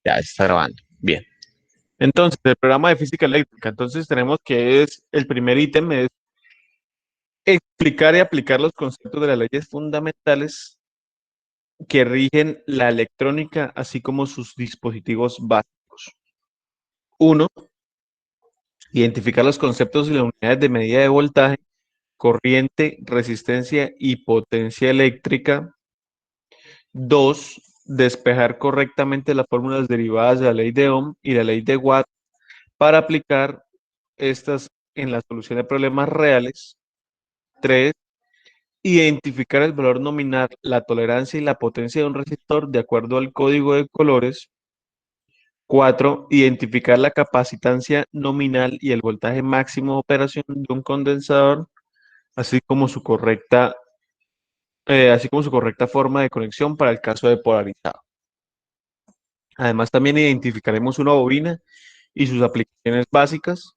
Ya está grabando. Bien. Entonces, el programa de física eléctrica. Entonces, tenemos que es el primer ítem es explicar y aplicar los conceptos de las leyes fundamentales que rigen la electrónica, así como sus dispositivos básicos. Uno, identificar los conceptos y las unidades de medida de voltaje, corriente, resistencia y potencia eléctrica. Dos, despejar correctamente las fórmulas derivadas de la ley de Ohm y la ley de Watt para aplicar estas en la solución de problemas reales. Tres, identificar el valor nominal, la tolerancia y la potencia de un resistor de acuerdo al código de colores. Cuatro, identificar la capacitancia nominal y el voltaje máximo de operación de un condensador, así como su correcta forma de conexión para el caso de polarizado. Además, también identificaremos una bobina y sus aplicaciones básicas.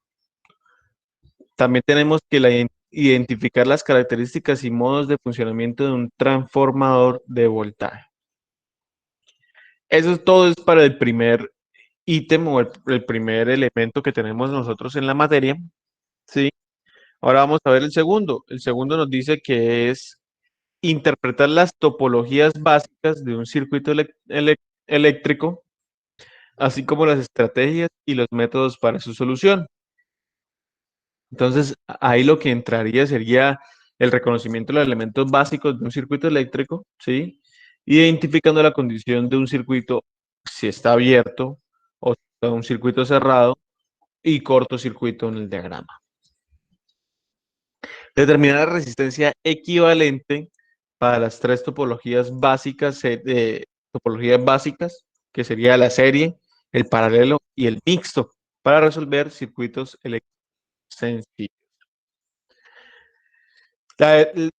También tenemos que identificar las características y modos de funcionamiento de un transformador de voltaje. Eso todo es para el primer ítem o el primer elemento que tenemos nosotros en la materia, ¿sí? Ahora vamos a ver el segundo. El segundo nos dice que es interpretar las topologías básicas de un circuito eléctrico, así como las estrategias y los métodos para su solución. Entonces, ahí lo que entraría sería el reconocimiento de los elementos básicos de un circuito eléctrico, ¿sí? Identificando la condición de un circuito, si está abierto o si está un circuito cerrado y cortocircuito en el diagrama. Determinar la resistencia equivalente para las tres topologías básicas, que sería la serie, el paralelo y el mixto, para resolver circuitos eléctricos sencillos.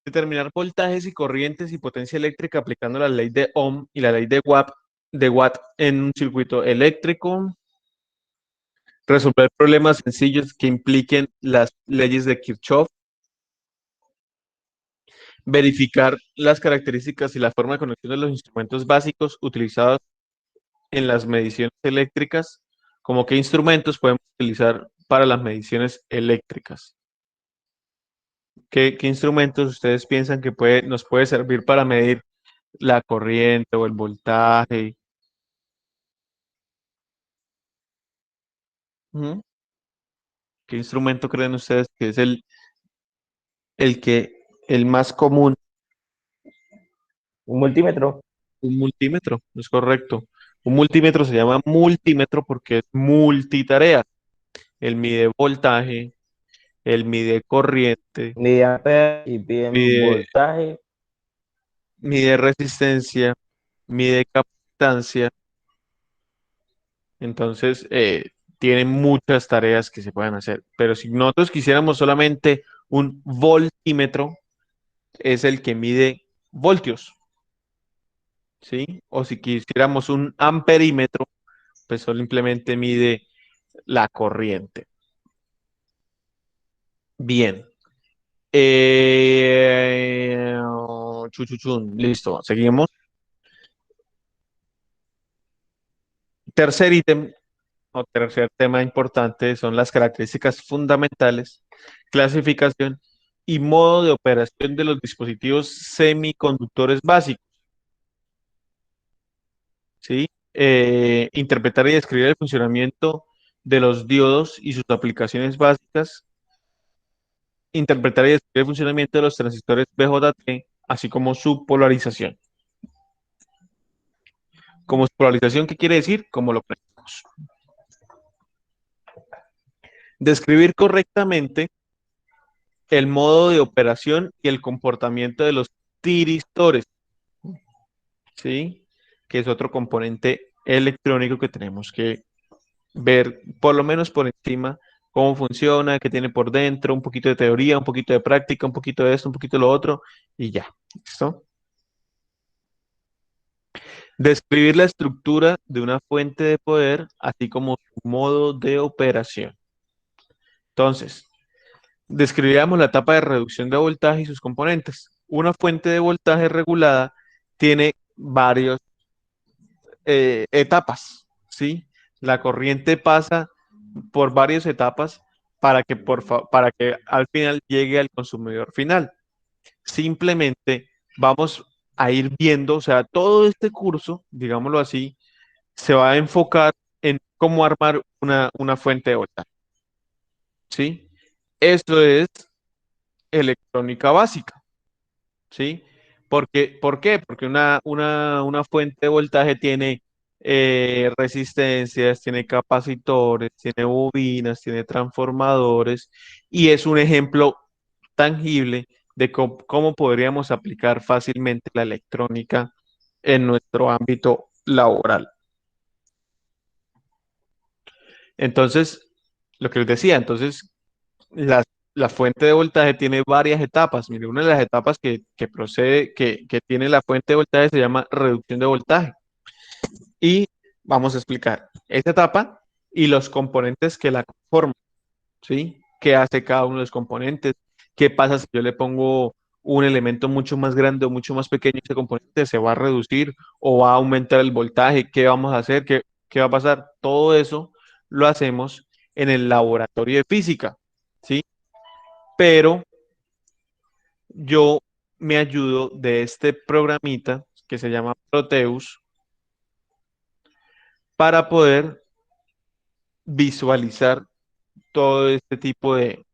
Determinar voltajes y corrientes y potencia eléctrica aplicando la ley de Ohm y la ley de Watt en un circuito eléctrico. Resolver problemas sencillos que impliquen las leyes de Kirchhoff. Verificar las características y la forma de conexión de los instrumentos básicos utilizados en las mediciones eléctricas, como qué instrumentos podemos utilizar para las mediciones eléctricas. ¿Qué instrumentos ustedes piensan que nos puede servir para medir la corriente o el voltaje? ¿Mm? ¿Qué instrumento creen ustedes que es el más común? Un multímetro. Un multímetro, es correcto. Un multímetro se llama multímetro porque es multitarea. Él mide voltaje, él mide corriente, Miliamperes y piden mide, voltaje. mide resistencia, mide capacitancia. Entonces, tiene muchas tareas que se pueden hacer. Pero si nosotros quisiéramos solamente un voltímetro, es el que mide voltios, ¿sí? O si quisiéramos un amperímetro, pues simplemente mide la corriente. Bien. Eh, listo, seguimos. Tercer ítem o tercer tema importante son las características fundamentales, clasificación y modo de operación de los dispositivos semiconductores básicos, ¿sí? Interpretar y describir el funcionamiento de los diodos y sus aplicaciones básicas, interpretar y describir el funcionamiento de los transistores BJT, así como su polarización. Como su polarización, ¿qué quiere decir? Como lo aprendemos. Describir correctamente el modo de operación y el comportamiento de los tiristores, ¿sí? Que es otro componente electrónico que tenemos que ver, por lo menos por encima, cómo funciona, qué tiene por dentro, un poquito de teoría, un poquito de práctica, un poquito de esto, un poquito de lo otro, y ya. ¿Listo? Describir la estructura de una fuente de poder, así como su modo de operación. Entonces, describiríamos la etapa de reducción de voltaje y sus componentes. Una fuente de voltaje regulada tiene varios. etapas, ¿sí? La corriente pasa por varias etapas para que al final llegue al consumidor final. Simplemente vamos a ir viendo, o sea, todo este curso, digámoslo así, se va a enfocar en cómo armar una fuente de voltaje, ¿sí? Eso es electrónica básica, ¿sí? ¿Por qué? Porque una fuente de voltaje tiene resistencias, tiene capacitores, tiene bobinas, tiene transformadores y es un ejemplo tangible de cómo podríamos aplicar fácilmente la electrónica en nuestro ámbito laboral. Entonces, lo que les decía, entonces la, la fuente de voltaje tiene varias etapas. Mire, una de las etapas que tiene la fuente de voltaje se llama reducción de voltaje. Y vamos a explicar esta etapa y los componentes que la conforman, ¿sí? ¿Qué hace cada uno de los componentes? ¿Qué pasa si yo le pongo un elemento mucho más grande o mucho más pequeño? Ese componente se va a reducir o va a aumentar el voltaje. ¿Qué vamos a hacer? ¿Qué va a pasar? Todo eso lo hacemos en el laboratorio de física, ¿sí? Pero yo me ayudo de este programita que se llama Proteus para poder visualizar todo este tipo de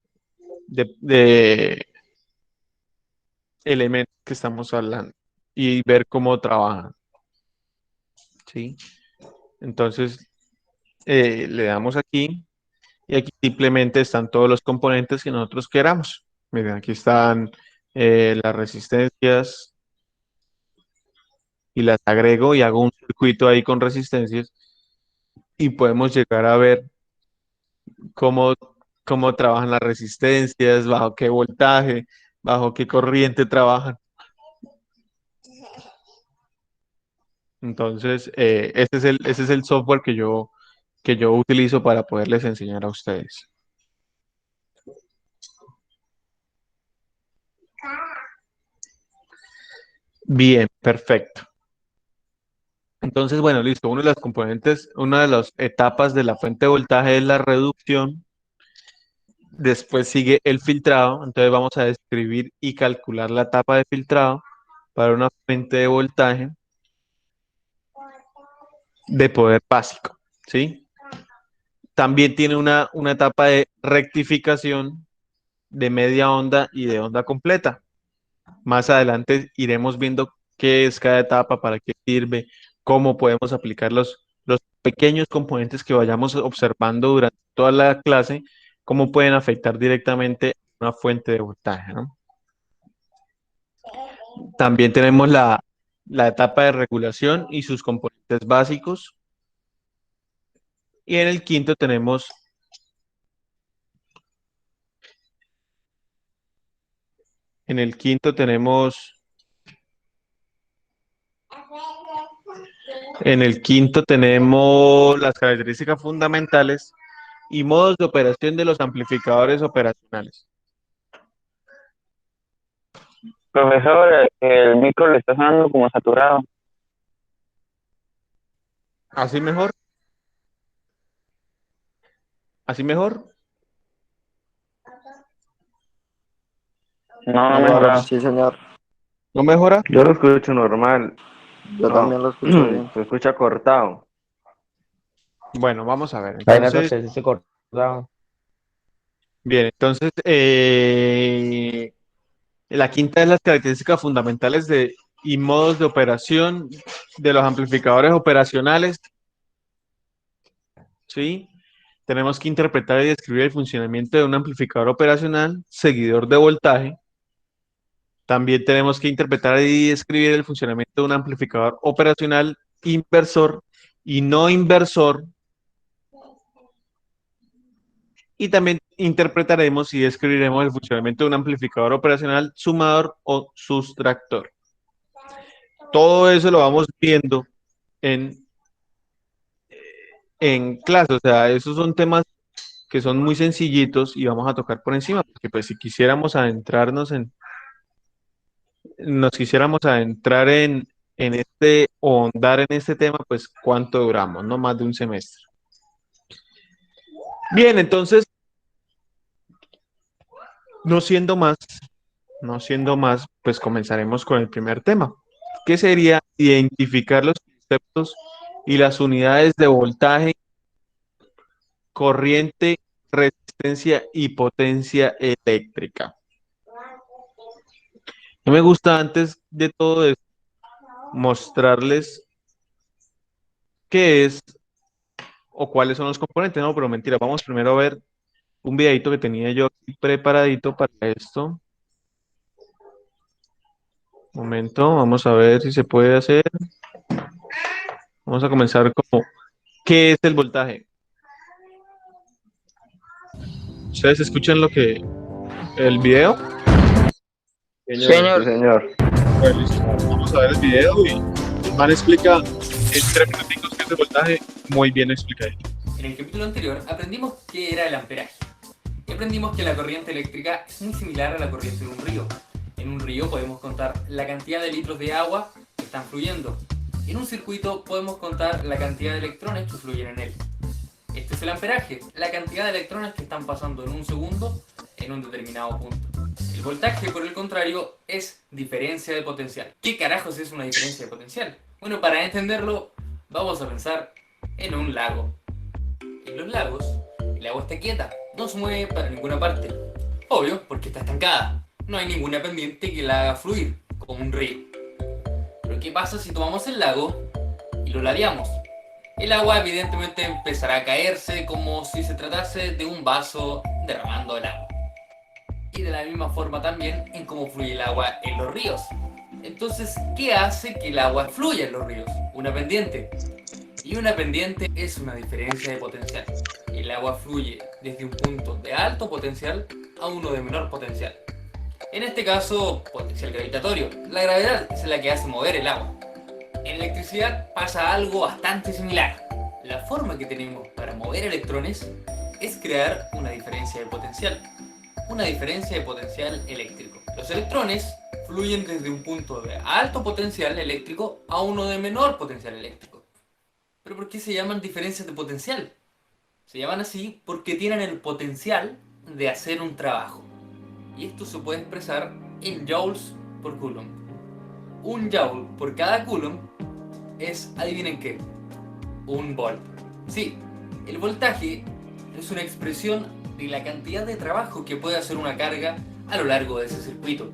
elementos que estamos hablando y ver cómo trabajan, ¿sí? Entonces, le damos aquí y aquí simplemente están todos los componentes que nosotros queramos. Miren, aquí están las resistencias y las agrego y hago un circuito ahí con resistencias y podemos llegar a ver cómo, cómo trabajan las resistencias, bajo qué voltaje, bajo qué corriente trabajan. Entonces, ese es el software que yo utilizo para poderles enseñar a ustedes. Bien, perfecto. Entonces, bueno, listo. Uno de los componentes, una de las etapas de la fuente de voltaje es la reducción. Después sigue el filtrado. Entonces vamos a describir y calcular la etapa de filtrado para una fuente de voltaje de poder básico, ¿sí? También tiene una etapa de rectificación de media onda y de onda completa. Más adelante iremos viendo qué es cada etapa, para qué sirve, cómo podemos aplicar los pequeños componentes que vayamos observando durante toda la clase, cómo pueden afectar directamente a una fuente de voltaje, ¿no? También tenemos la etapa de regulación y sus componentes básicos. Y en el quinto tenemos En el quinto tenemos, en el quinto tenemos las características fundamentales y modos de operación de los amplificadores operacionales. Profesor, el micro le está sonando como saturado. ¿Así mejor? ¿Así mejor? No, no Mejor, mejorado. sí, señor. ¿No mejora? Yo lo escucho normal. Yo No, también lo escucho bien. se escucha cortado. Bueno, vamos a ver. Ahí me Entonces, corté, sí se cortado. bien, entonces, la quinta es las características fundamentales y modos de operación de los amplificadores operacionales, ¿sí? Tenemos que interpretar y describir el funcionamiento de un amplificador operacional, seguidor de voltaje. También tenemos que interpretar y describir el funcionamiento de un amplificador operacional inversor y no inversor. Y también interpretaremos y describiremos el funcionamiento de un amplificador operacional sumador o sustractor. Todo eso lo vamos viendo en, en clase. O sea, esos son temas que son muy sencillitos y vamos a tocar por encima, porque pues si quisiéramos adentrarnos nos quisiéramos adentrar o ahondar en este tema, pues cuánto duramos, no más de un semestre. Bien, entonces, no siendo más, no siendo más, pues comenzaremos con el primer tema, que sería identificar los conceptos y las unidades de voltaje, corriente, resistencia y potencia eléctrica. No me gusta antes de todo esto mostrarles qué es o cuáles son los componentes, no, pero mentira, vamos primero a ver un videito que tenía yo aquí preparadito para esto. Un momento, vamos a ver si se puede hacer. Vamos a comenzar como, ¿qué es el voltaje? ¿Ustedes escuchan el video? Sí, Señor, señor. Bueno, listo. Vamos a ver el video y el man explica en 3 minutos qué es el voltaje, muy bien explicado. En el capítulo anterior aprendimos qué era el amperaje. Y aprendimos que la corriente eléctrica es muy similar a la corriente de un río. En un río podemos contar la cantidad de litros de agua que están fluyendo. En un circuito podemos contar la cantidad de electrones que fluyen en él. Este es el amperaje, la cantidad de electrones que están pasando en un segundo en un determinado punto. El voltaje, por el contrario, es diferencia de potencial. ¿Qué carajos es una diferencia de potencial? Bueno, para entenderlo, vamos a pensar en un lago. En los lagos, el agua está quieta, no se mueve para ninguna parte. Obvio, porque está estancada. No hay ninguna pendiente que la haga fluir, como un río. Pero ¿qué pasa si tomamos el lago y lo ladeamos? El agua evidentemente empezará a caerse como si se tratase de un vaso derramando el agua. Y de la misma forma también en cómo fluye el agua en los ríos. Entonces, ¿qué hace que el agua fluya en los ríos? Una pendiente. Y una pendiente es una diferencia de potencial. El agua fluye desde un punto de alto potencial a uno de menor potencial. En este caso, potencial gravitatorio. La gravedad es la que hace mover el agua. En electricidad pasa algo bastante similar. La forma que tenemos para mover electrones es crear una diferencia de potencial. Una diferencia de potencial eléctrico. Los electrones fluyen desde un punto de alto potencial eléctrico a uno de menor potencial eléctrico. ¿Pero por qué se llaman diferencias de potencial? Se llaman así porque tienen el potencial de hacer un trabajo. Y esto se puede expresar en joules por coulomb. Un joule por cada coulomb es, adivinen qué, un volt. Sí, el voltaje es una expresión de la cantidad de trabajo que puede hacer una carga a lo largo de ese circuito.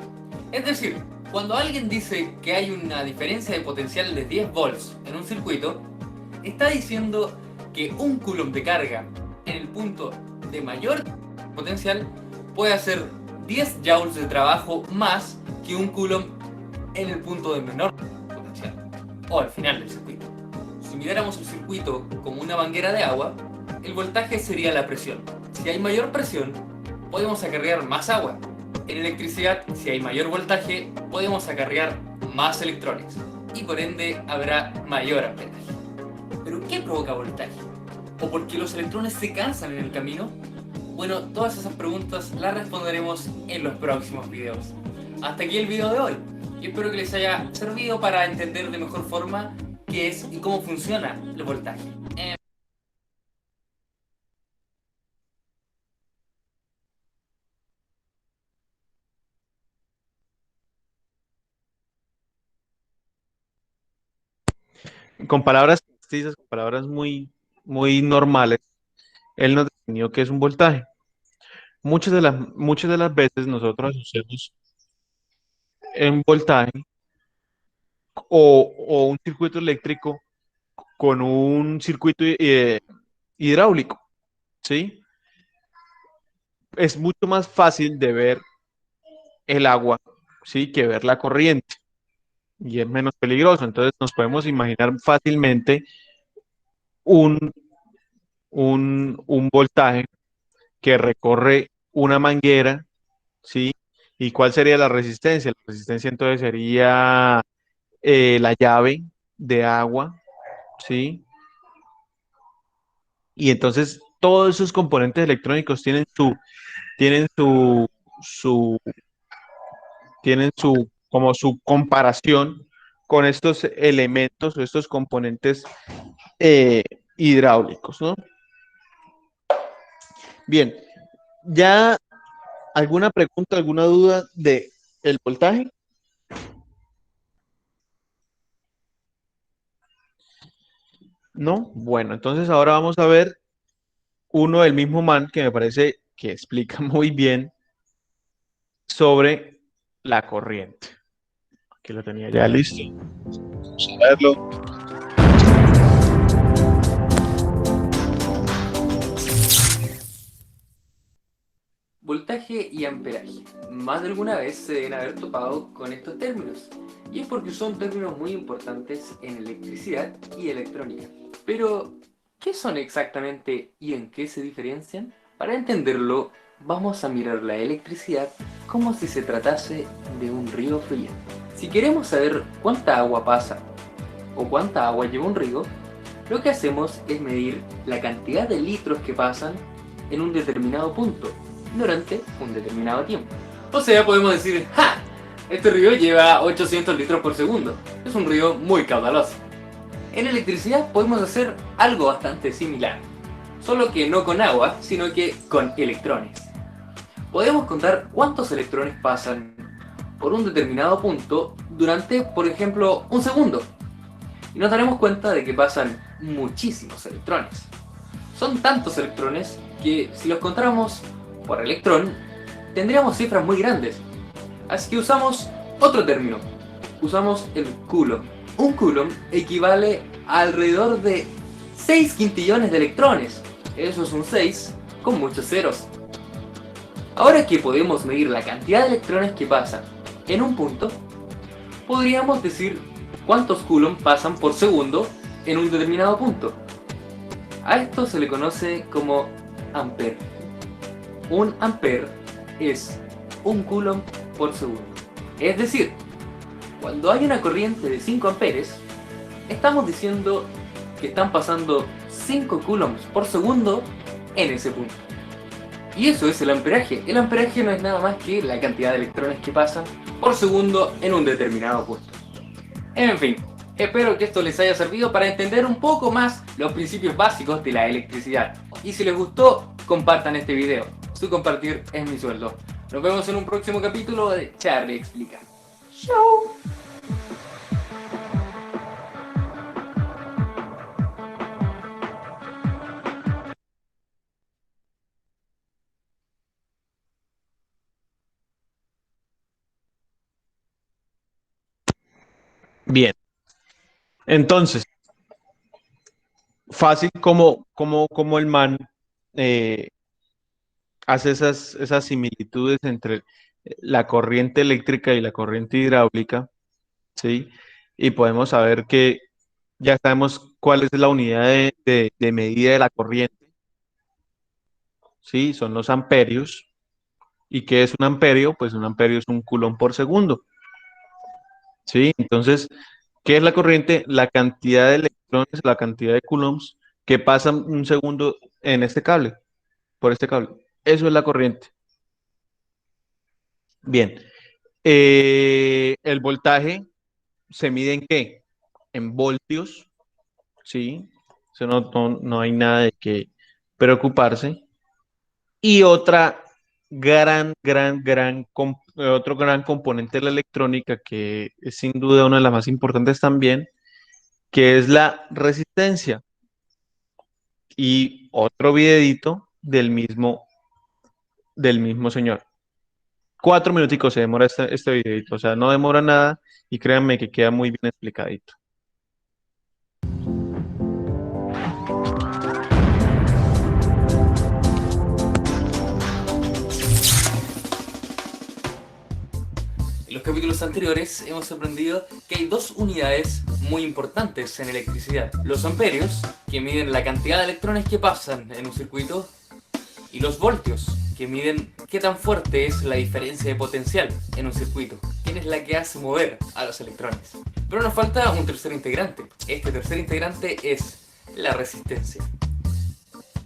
Es decir, cuando alguien dice que hay una diferencia de potencial de 10 volts en un circuito, está diciendo que un coulomb de carga en el punto de mayor potencial puede hacer 10 joules de trabajo más que un coulomb en el punto de menor potencial, o al final del circuito. Si miráramos el circuito como una manguera de agua, el voltaje sería la presión. Si hay mayor presión, podemos acarrear más agua. En electricidad, si hay mayor voltaje, podemos acarrear más electrones y por ende habrá mayor amperaje. ¿Pero qué provoca voltaje? ¿O por qué los electrones se cansan en el camino? Bueno, todas esas preguntas las responderemos en los próximos videos. Hasta aquí el video de hoy y espero que les haya servido para entender de mejor forma qué es y cómo funciona el voltaje. Con palabras precisas, con palabras muy, muy normales, él nos definió qué es un voltaje. Muchas de las veces nosotros asociamos un voltaje o un circuito eléctrico con un circuito hidráulico, ¿sí? Es mucho más fácil de ver el agua, ¿sí? Que ver la corriente y es menos peligroso. Entonces nos podemos imaginar fácilmente un, un voltaje que recorre una manguera, ¿sí? ¿Y cuál sería la resistencia? La resistencia entonces sería la llave de agua, ¿sí? Y entonces todos esos componentes electrónicos tienen su, tienen como su comparación con estos elementos o estos componentes hidráulicos, ¿no? Bien, ¿ya alguna pregunta, alguna duda de el voltaje? ¿No? Bueno, entonces ahora vamos a ver uno del mismo man que me parece que explica muy bien sobre la corriente. Aquí lo tenía ya listo. Vamos a verlo. Voltaje y amperaje. Más de alguna vez se deben haber topado con estos términos, y es porque son términos muy importantes en electricidad y electrónica. Pero, ¿qué son exactamente y en qué se diferencian? Para entenderlo, vamos a mirar la electricidad como si se tratase de un río fluyendo. Si queremos saber cuánta agua pasa o cuánta agua lleva un río, lo que hacemos es medir la cantidad de litros que pasan en un determinado punto durante un determinado tiempo. O sea, podemos decir, ¡ja! Este río lleva 800 litros por segundo. Es un río muy caudaloso. En electricidad podemos hacer algo bastante similar, solo que no con agua, sino que con electrones. Podemos contar cuántos electrones pasan por un determinado punto durante, por ejemplo, un segundo. Y nos daremos cuenta de que pasan muchísimos electrones. Son tantos electrones que si los contáramos por electrón, tendríamos cifras muy grandes. Así que usamos otro término. Usamos el coulomb. Un coulomb equivale a alrededor de 6 quintillones de electrones. Eso es un 6 con muchos ceros. Ahora que podemos medir la cantidad de electrones que pasan en un punto, podríamos decir cuántos coulomb pasan por segundo en un determinado punto. A esto se le conoce como ampere. Un ampere es un coulomb por segundo. Es decir, cuando hay una corriente de 5 amperes, estamos diciendo que están pasando 5 coulombs por segundo en ese punto. Y eso es el amperaje. El amperaje no es nada más que la cantidad de electrones que pasan por segundo en un determinado punto. En fin, espero que esto les haya servido para entender un poco más los principios básicos de la electricidad. Y si les gustó, compartan este video. Su compartir es mi sueldo. Nos vemos en un próximo capítulo de Charlie Explica. ¡Chao! Bien. Entonces, fácil como el man hace esas similitudes entre la corriente eléctrica y la corriente hidráulica, ¿sí? Y podemos saber que ya sabemos cuál es la unidad de medida de la corriente, ¿sí? Son los amperios. ¿Y qué es un amperio? Pues un amperio es un coulomb por segundo, ¿sí? Entonces, ¿qué es la corriente? La cantidad de electrones, la cantidad de coulombs que pasan un segundo en este cable, por este cable. Eso es la corriente. Bien. El voltaje se mide ¿en qué? En voltios, ¿sí? Eso no hay nada de qué preocuparse. Y otro gran componente de la electrónica, que es sin duda una de las más importantes también, que es la resistencia. Y otro videito del mismo señor. 4 minuticos se demora este videito, o sea, no demora nada y créanme que queda muy bien explicadito. En los capítulos anteriores hemos aprendido que hay dos unidades muy importantes en electricidad. Los amperios, que miden la cantidad de electrones que pasan en un circuito, y los voltios, que miden qué tan fuerte es la diferencia de potencial en un circuito, quién es la que hace mover a los electrones. Pero nos falta un tercer integrante. Este tercer integrante es la resistencia.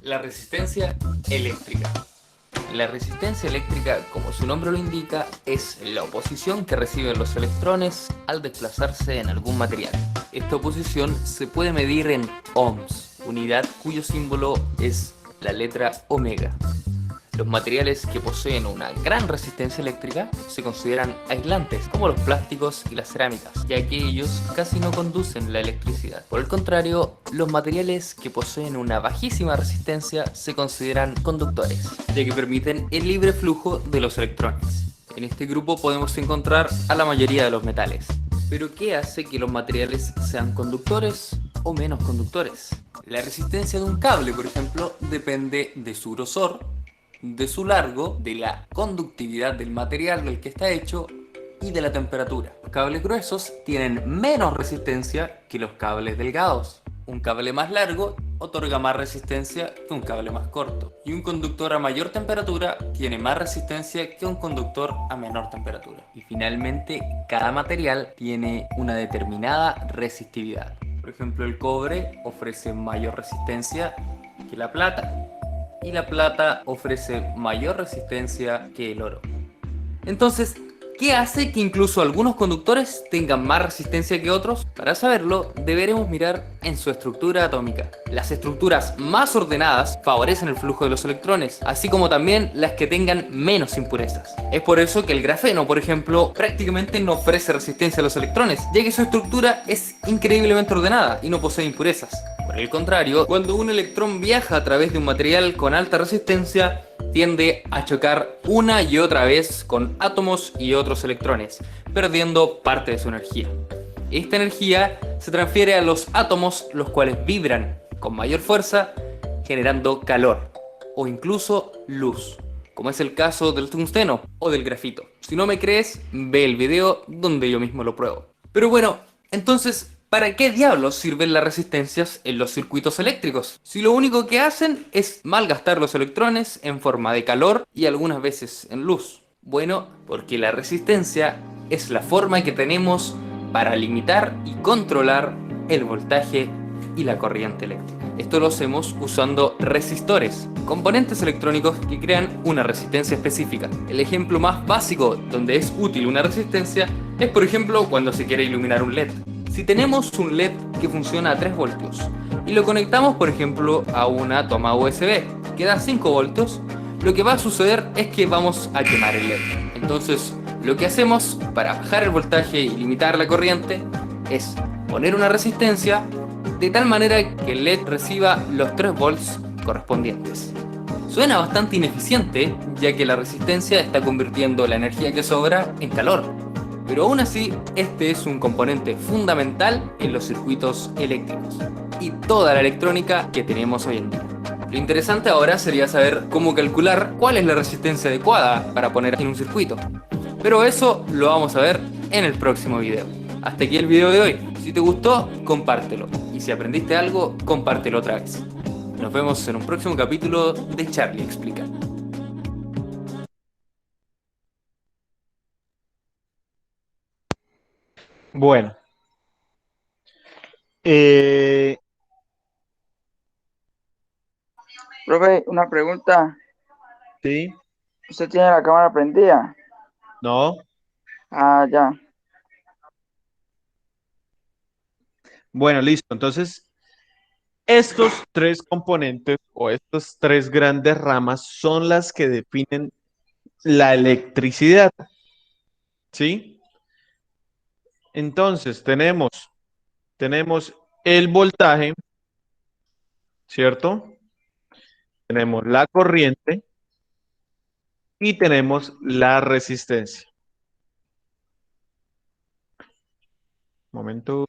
La resistencia eléctrica. La resistencia eléctrica, como su nombre lo indica, es la oposición que reciben los electrones al desplazarse en algún material. Esta oposición se puede medir en ohms, unidad cuyo símbolo es la letra omega. Los materiales que poseen una gran resistencia eléctrica se consideran aislantes, como los plásticos y las cerámicas, ya que ellos casi no conducen la electricidad. Por el contrario, los materiales que poseen una bajísima resistencia se consideran conductores, ya que permiten el libre flujo de los electrones. En este grupo podemos encontrar a la mayoría de los metales. Pero ¿qué hace que los materiales sean conductores o menos conductores? La resistencia de un cable, por ejemplo, depende de su grosor, de su largo, de la conductividad del material del que está hecho y de la temperatura. Los cables gruesos tienen menos resistencia que los cables delgados. Un cable más largo otorga más resistencia que un cable más corto. Y un conductor a mayor temperatura tiene más resistencia que un conductor a menor temperatura. Y finalmente, cada material tiene una determinada resistividad. Por ejemplo, el cobre ofrece mayor resistencia que la plata. Y la plata ofrece mayor resistencia que el oro. Entonces, ¿qué hace que incluso algunos conductores tengan más resistencia que otros? Para saberlo, deberemos mirar en su estructura atómica. Las estructuras más ordenadas favorecen el flujo de los electrones, así como también las que tengan menos impurezas. Es por eso que el grafeno, por ejemplo, prácticamente no ofrece resistencia a los electrones, ya que su estructura es increíblemente ordenada y no posee impurezas. Por el contrario, cuando un electrón viaja a través de un material con alta resistencia, tiende a chocar una y otra vez con átomos y otros electrones, perdiendo parte de su energía. Esta energía se transfiere a los átomos, los cuales vibran con mayor fuerza, generando calor o incluso luz, como es el caso del tungsteno o del grafito. Si no me crees, ve el video donde yo mismo lo pruebo. Pero bueno, entonces, ¿para qué diablos sirven las resistencias en los circuitos eléctricos? Si lo único que hacen es malgastar los electrones en forma de calor y algunas veces en luz. Bueno, porque la resistencia es la forma que tenemos para limitar y controlar el voltaje y la corriente eléctrica. Esto lo hacemos usando resistores, componentes electrónicos que crean una resistencia específica. El ejemplo más básico donde es útil una resistencia es, por ejemplo, cuando se quiere iluminar un LED. Si tenemos un LED que funciona a 3 voltios y lo conectamos, por ejemplo, a una toma USB que da 5 voltios, lo que va a suceder es que vamos a quemar el LED. Entonces, lo que hacemos para bajar el voltaje y limitar la corriente es poner una resistencia de tal manera que el LED reciba los 3 volts correspondientes. Suena bastante ineficiente, ya que la resistencia está convirtiendo la energía que sobra en calor. Pero aún así, este es un componente fundamental en los circuitos eléctricos y toda la electrónica que tenemos hoy en día. Lo interesante ahora sería saber cómo calcular cuál es la resistencia adecuada para poner en un circuito. Pero eso lo vamos a ver en el próximo video. Hasta aquí el video de hoy. Si te gustó, compártelo. Y si aprendiste algo, compártelo otra vez. Nos vemos en un próximo capítulo de Charlie Explica. Bueno, eh, Profe, una pregunta. sí, ¿Usted tiene la cámara prendida? no. Ah, ya. Bueno, listo. Entonces, estos tres componentes o estas tres grandes ramas son las que definen la electricidad, ¿sí? Entonces, tenemos el voltaje, ¿cierto? Tenemos la corriente y tenemos la resistencia. Momento.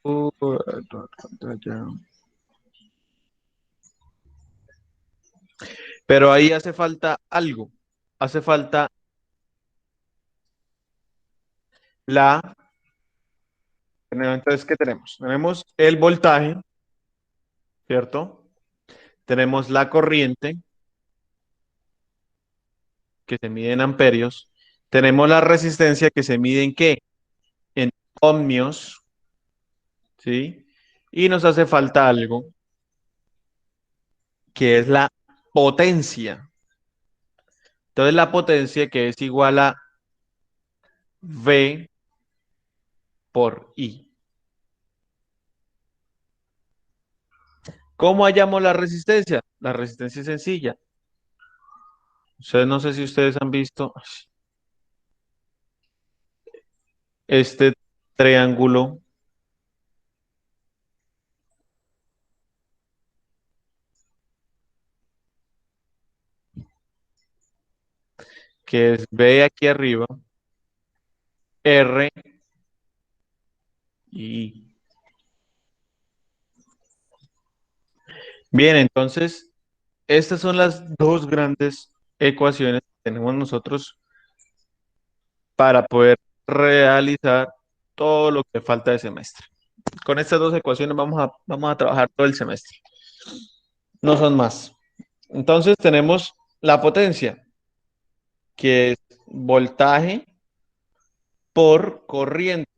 Pero ahí hace falta algo. Hace falta la. Entonces, ¿qué tenemos? Tenemos el voltaje, ¿cierto? Tenemos la corriente, que se mide en amperios. Tenemos la resistencia, que se mide en ¿qué? En ohmios, ¿sí? Y nos hace falta algo, que es la potencia. Entonces la potencia que es igual a V por I. ¿Cómo hallamos la resistencia? La resistencia es sencilla. Ustedes no sé si ustedes han visto este triángulo que es B aquí arriba, R y I. Bien, entonces, estas son las dos grandes ecuaciones que tenemos nosotros para poder realizar todo lo que falta de semestre. Con estas dos ecuaciones vamos a trabajar todo el semestre. No son más. Entonces tenemos la potencia, que es voltaje por corriente.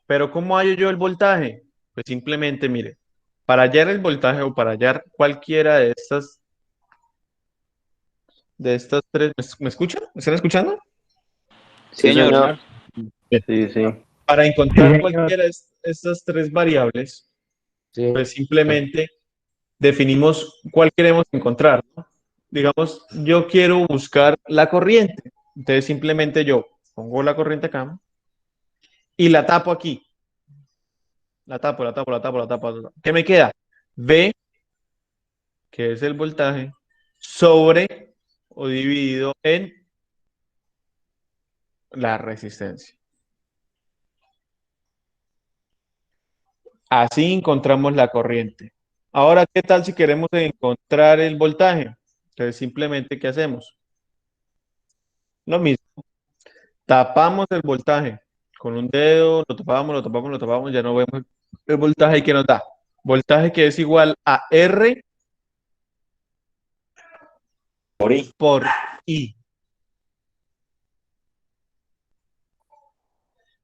Pero ¿cómo hallo yo el voltaje? Pues simplemente, mire, para hallar el voltaje o para hallar cualquiera de estas tres, ¿me escuchan? ¿Me están escuchando? Sí, Señor. señor. Bien. Sí, sí. Para encontrar cualquiera de estas tres variables, Sí. pues simplemente definimos cuál queremos encontrar, ¿no? Digamos, yo quiero buscar la corriente. Entonces simplemente yo pongo la corriente acá y la tapo aquí. La tapo, la tapo, la tapo, la tapo. La tapo. ¿Qué me queda? V, que es el voltaje, sobre o dividido en la resistencia. Así encontramos la corriente. Ahora, ¿qué tal si queremos encontrar el voltaje? Entonces, simplemente, ¿qué hacemos? Lo mismo. Tapamos el voltaje con un dedo, lo tapamos, lo tapamos, lo tapamos, ya no vemos el voltaje que nos da. Voltaje que es igual a R por I.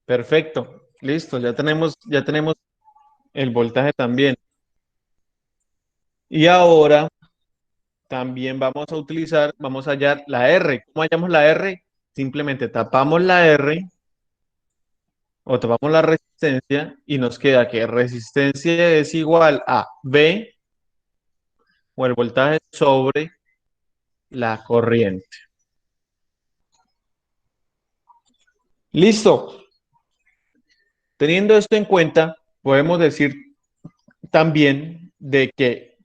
Perfecto. Listo, ya tenemos el voltaje también. Y ahora también vamos a hallar la R. ¿Cómo hallamos la R? Simplemente tapamos la R o tapamos la resistencia y nos queda que resistencia es igual a V o el voltaje sobre la corriente. Listo. Teniendo esto en cuenta, podemos decir también de que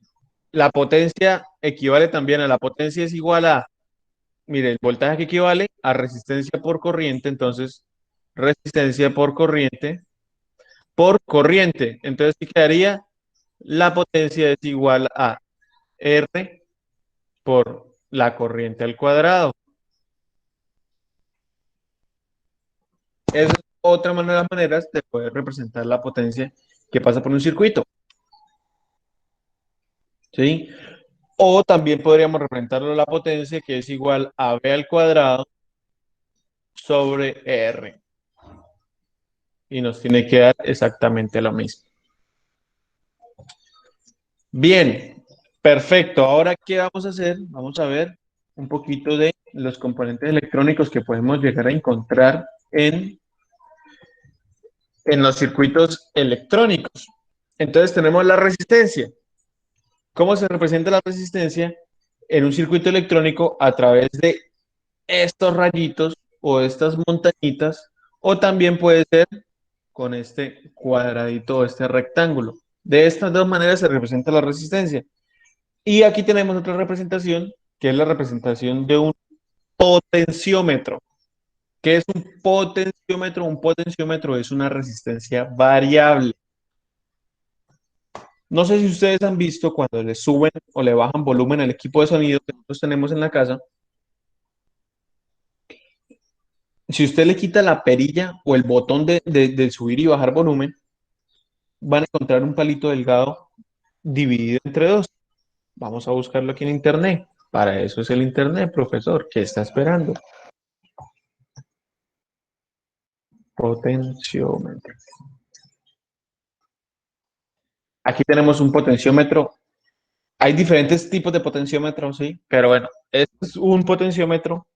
la potencia equivale también a la potencia es igual a, mire, el voltaje que equivale a resistencia por corriente, entonces resistencia por corriente. Entonces, ¿qué quedaría? La potencia es igual a R por la corriente al cuadrado. Esa es otra manera, de las maneras de poder representar la potencia que pasa por un circuito. ¿Sí? O también podríamos representarlo la potencia que es igual a V al cuadrado sobre R. Y nos tiene que dar exactamente lo mismo. Bien, perfecto. Ahora, ¿qué vamos a hacer? Vamos a ver un poquito de los componentes electrónicos que podemos llegar a encontrar en los circuitos electrónicos. Entonces tenemos la resistencia. ¿Cómo se representa la resistencia en un circuito electrónico? A través de estos rayitos o estas montañitas, o también puede ser con este cuadradito o este rectángulo. De estas dos maneras se representa la resistencia. Y aquí tenemos otra representación, que es la representación de un potenciómetro. ¿Qué es un potenciómetro? Un potenciómetro es una resistencia variable. No sé si ustedes han visto cuando le suben o le bajan volumen al equipo de sonido que nosotros tenemos en la casa. Si usted le quita la perilla o el botón de subir y bajar volumen, van a encontrar un palito delgado dividido entre dos. Vamos a buscarlo aquí en internet. Para eso es el internet, profesor. ¿Qué está esperando? Potenciómetro. Aquí tenemos un potenciómetro Hay diferentes tipos de potenciómetros, sí, pero bueno, este es un potenciómetro,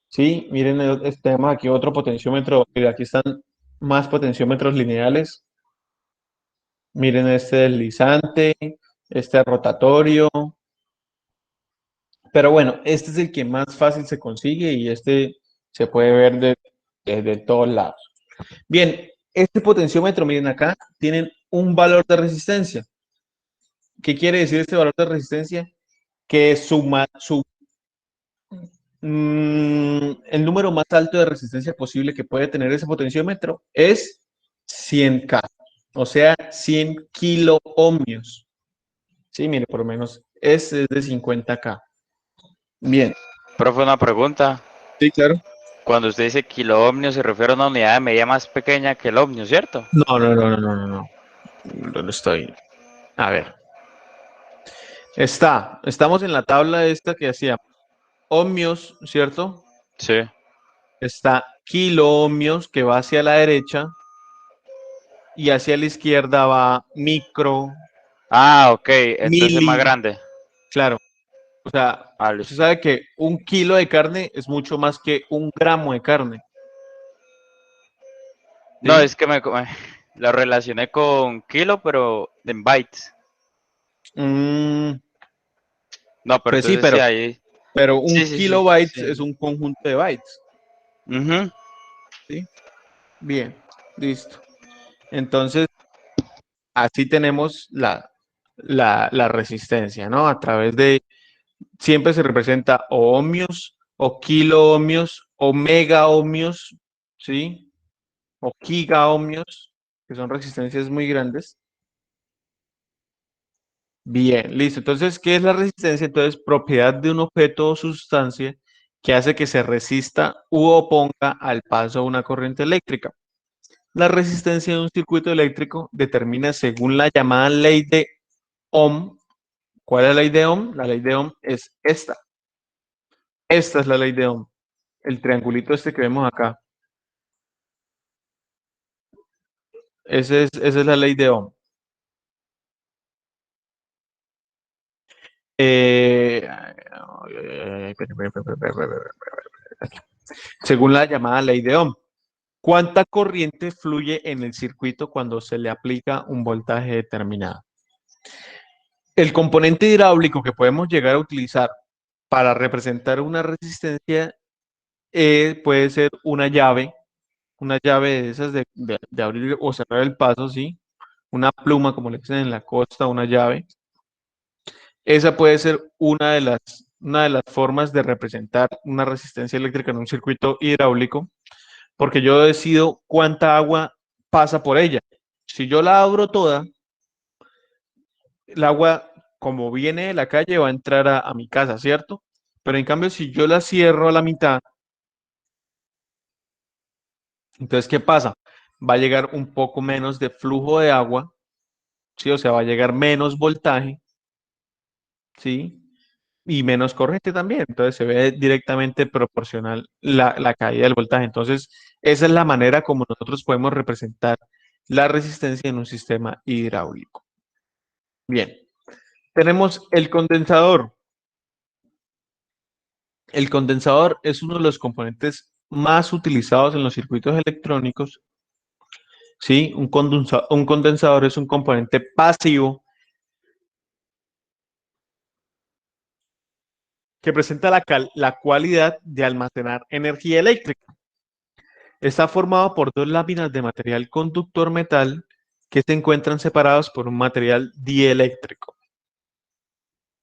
sí, miren, tenemos aquí otro potenciómetro, y aquí están más potenciómetros lineales, miren este deslizante, este rotatorio, pero bueno, este es el que más fácil se consigue y este se puede ver desde todos lados. Bien, este potenciómetro, miren acá, tienen un valor de resistencia. ¿Qué quiere decir este valor de resistencia? Que el número más alto de resistencia posible que puede tener ese potenciómetro es 100K, o sea, 100 kiloohmios. Sí, mire, por lo menos este es de 50K. Bien. Profe, una pregunta. Sí, claro. Cuando usted dice kiloohmio se refiere a una unidad de medida más pequeña que el ohmio, ¿cierto? No. ¿Dónde estoy? A ver. Estamos en la tabla esta que hacía ohmios, ¿cierto? Sí. Está kiloohmios que va hacia la derecha y hacia la izquierda va micro, Ah, ok. Entonces es más mili, grande. claro. O sea, Ah, usted listo. sabe que 1 kilo de carne es mucho más que 1 gramo de carne. No, ¿Sí? es que lo relacioné con kilo, pero en bytes. Mm, No, pero pues sí, entonces sí, ahí. pero Sí, un sí, sí, kilobytes sí. es un conjunto de bytes. Ujú. ¿Sí? Bien, listo. Entonces, así tenemos la resistencia, ¿no? A través de, siempre se representa o ohmios, o kiloohmios, o megaohmios, ¿sí? O gigaohmios, que son resistencias muy grandes. Bien, listo. Entonces, ¿qué es la resistencia? Entonces, propiedad de un objeto o sustancia que hace que se resista u oponga al paso de una corriente eléctrica. La resistencia de un circuito eléctrico determina según la llamada ley de Ohm. ¿Cuál es la ley de Ohm? La ley de Ohm es esta. Esta es la ley de Ohm. El triangulito este que vemos acá. Esa es la ley de Ohm. Según la llamada ley de Ohm. ¿Cuánta corriente fluye en el circuito cuando se le aplica un voltaje determinado? El componente hidráulico que podemos llegar a utilizar para representar una resistencia puede ser una llave de esas de abrir o cerrar el paso, ¿sí? Una pluma, como le dicen en la costa, una llave. Esa puede ser una de las formas de representar una resistencia eléctrica en un circuito hidráulico, porque yo decido cuánta agua pasa por ella. Si yo la abro toda, el agua, como viene de la calle, va a entrar a mi casa, ¿cierto? Pero en cambio, si yo la cierro a la mitad, entonces, ¿qué pasa? Va a llegar un poco menos de flujo de agua, ¿sí? O sea, va a llegar menos voltaje, ¿sí? Y menos corriente también. Entonces, se ve directamente proporcional la caída del voltaje. Entonces, esa es la manera como nosotros podemos representar la resistencia en un sistema hidráulico. Bien, tenemos el condensador. El condensador es uno de los componentes más utilizados en los circuitos electrónicos. ¿Sí? Un condensador es un componente pasivo que presenta la cualidad de almacenar energía eléctrica. Está formado por dos láminas de material conductor metal que se encuentran separados por un material dieléctrico,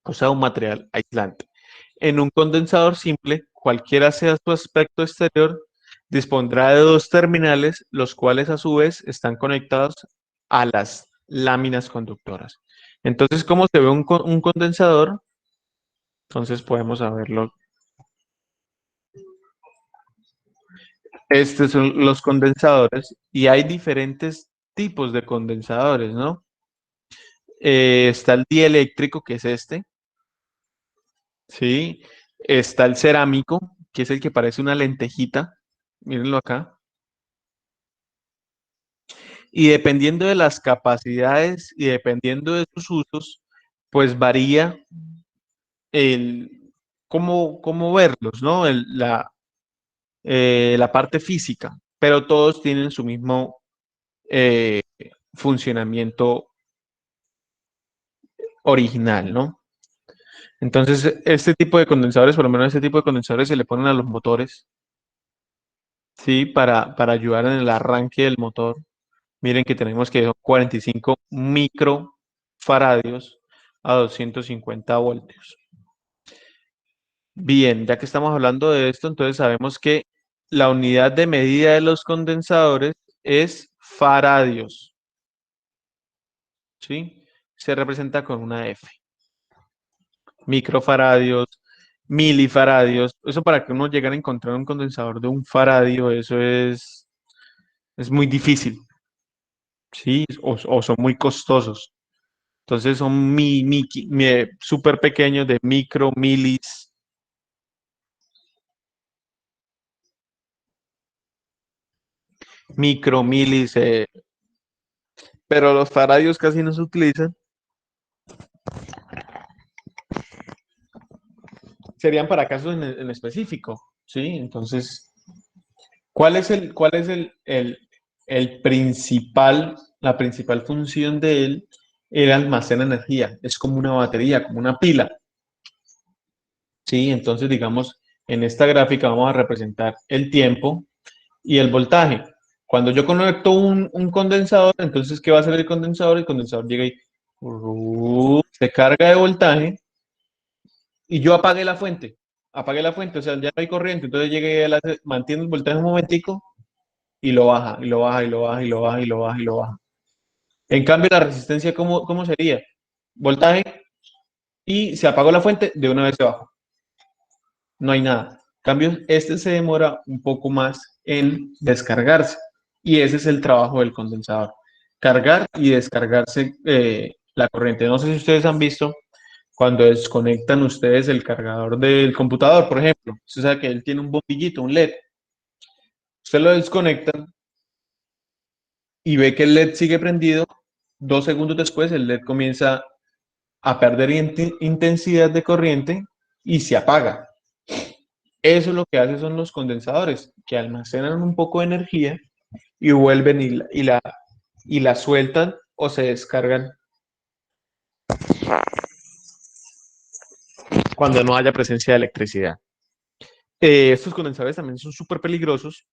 o sea, un material aislante. En un condensador simple, cualquiera sea su aspecto exterior, dispondrá de dos terminales, los cuales a su vez están conectados a las láminas conductoras. Entonces, ¿cómo se ve un condensador? Entonces podemos saberlo. Estos son los condensadores y hay diferentes tipos de condensadores, ¿no? Está el dieléctrico, que es este, ¿sí? Está el cerámico, que es el que parece una lentejita, mírenlo acá. Y dependiendo de las capacidades y dependiendo de sus usos, pues varía cómo verlos, ¿no? La parte física, pero todos tienen su mismo eh, funcionamiento original, ¿no? Entonces, este tipo de condensadores, por lo menos este tipo de condensadores se le ponen a los motores, ¿sí? Para ayudar en el arranque del motor. Miren que tenemos que son 45 microfaradios a 250 voltios. Bien, ya que estamos hablando de esto, entonces sabemos que la unidad de medida de los condensadores es faradios, ¿sí? Se representa con una F. Microfaradios, milifaradios. Eso para que uno llegue a encontrar un condensador de un faradio, eso es muy difícil, ¿sí? O son muy costosos. Entonces son súper pequeños de micro, milis. Micro, milis, pero los faradios casi no se utilizan. Serían para casos en específico, ¿sí? Entonces, la principal función de él? Él almacena energía, es como una batería, como una pila, ¿sí? Entonces, digamos, en esta gráfica vamos a representar el tiempo y el voltaje. Cuando yo conecto un condensador, entonces, ¿qué va a hacer el condensador? El condensador llega y se carga de voltaje y yo apagué la fuente. O sea, ya no hay corriente, entonces llegué, mantiene el voltaje un momentico y lo baja, y lo baja, y lo baja, y lo baja, y lo baja, y lo baja. En cambio, la resistencia, ¿cómo sería? Voltaje y se apagó la fuente, de una vez se bajó. No hay nada. En cambio, este se demora un poco más en descargarse. Y ese es el trabajo del condensador. Cargar y descargarse la corriente. No sé si ustedes han visto cuando desconectan ustedes el cargador del computador, por ejemplo. O sea que él tiene un bombillito, un LED. Usted lo desconectan y ve que el LED sigue prendido. 2 segundos después, el LED comienza a perder intensidad de corriente y se apaga. Eso es lo que hace son los condensadores, que almacenan un poco de energía y vuelven y la sueltan o se descargan cuando no haya presencia de electricidad. Estos condensadores también son súper peligrosos.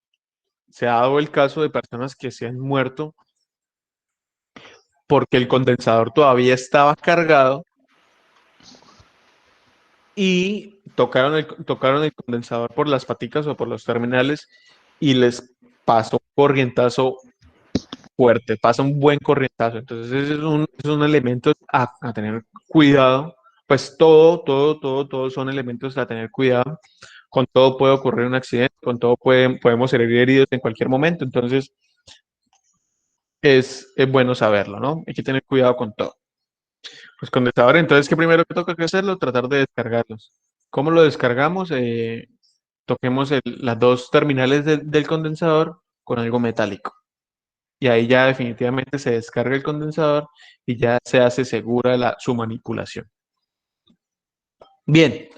Se ha dado el caso de personas que se han muerto porque el condensador todavía estaba cargado y tocaron el condensador por las paticas o por los terminales y les pasó un corrientazo fuerte, pasa un buen corrientazo. Entonces, ese es un elemento a tener cuidado. Pues todo son elementos a tener cuidado. Con todo puede ocurrir un accidente, con todo podemos ser heridos en cualquier momento. Entonces, es bueno saberlo, ¿no? Hay que tener cuidado con todo. Pues condensador, entonces, ¿qué primero que toca que hacerlo? Tratar de descargarlos. ¿Cómo lo descargamos? Toquemos las dos terminales del condensador con algo metálico. Y ahí ya definitivamente se descarga el condensador y ya se hace segura su manipulación. Bien,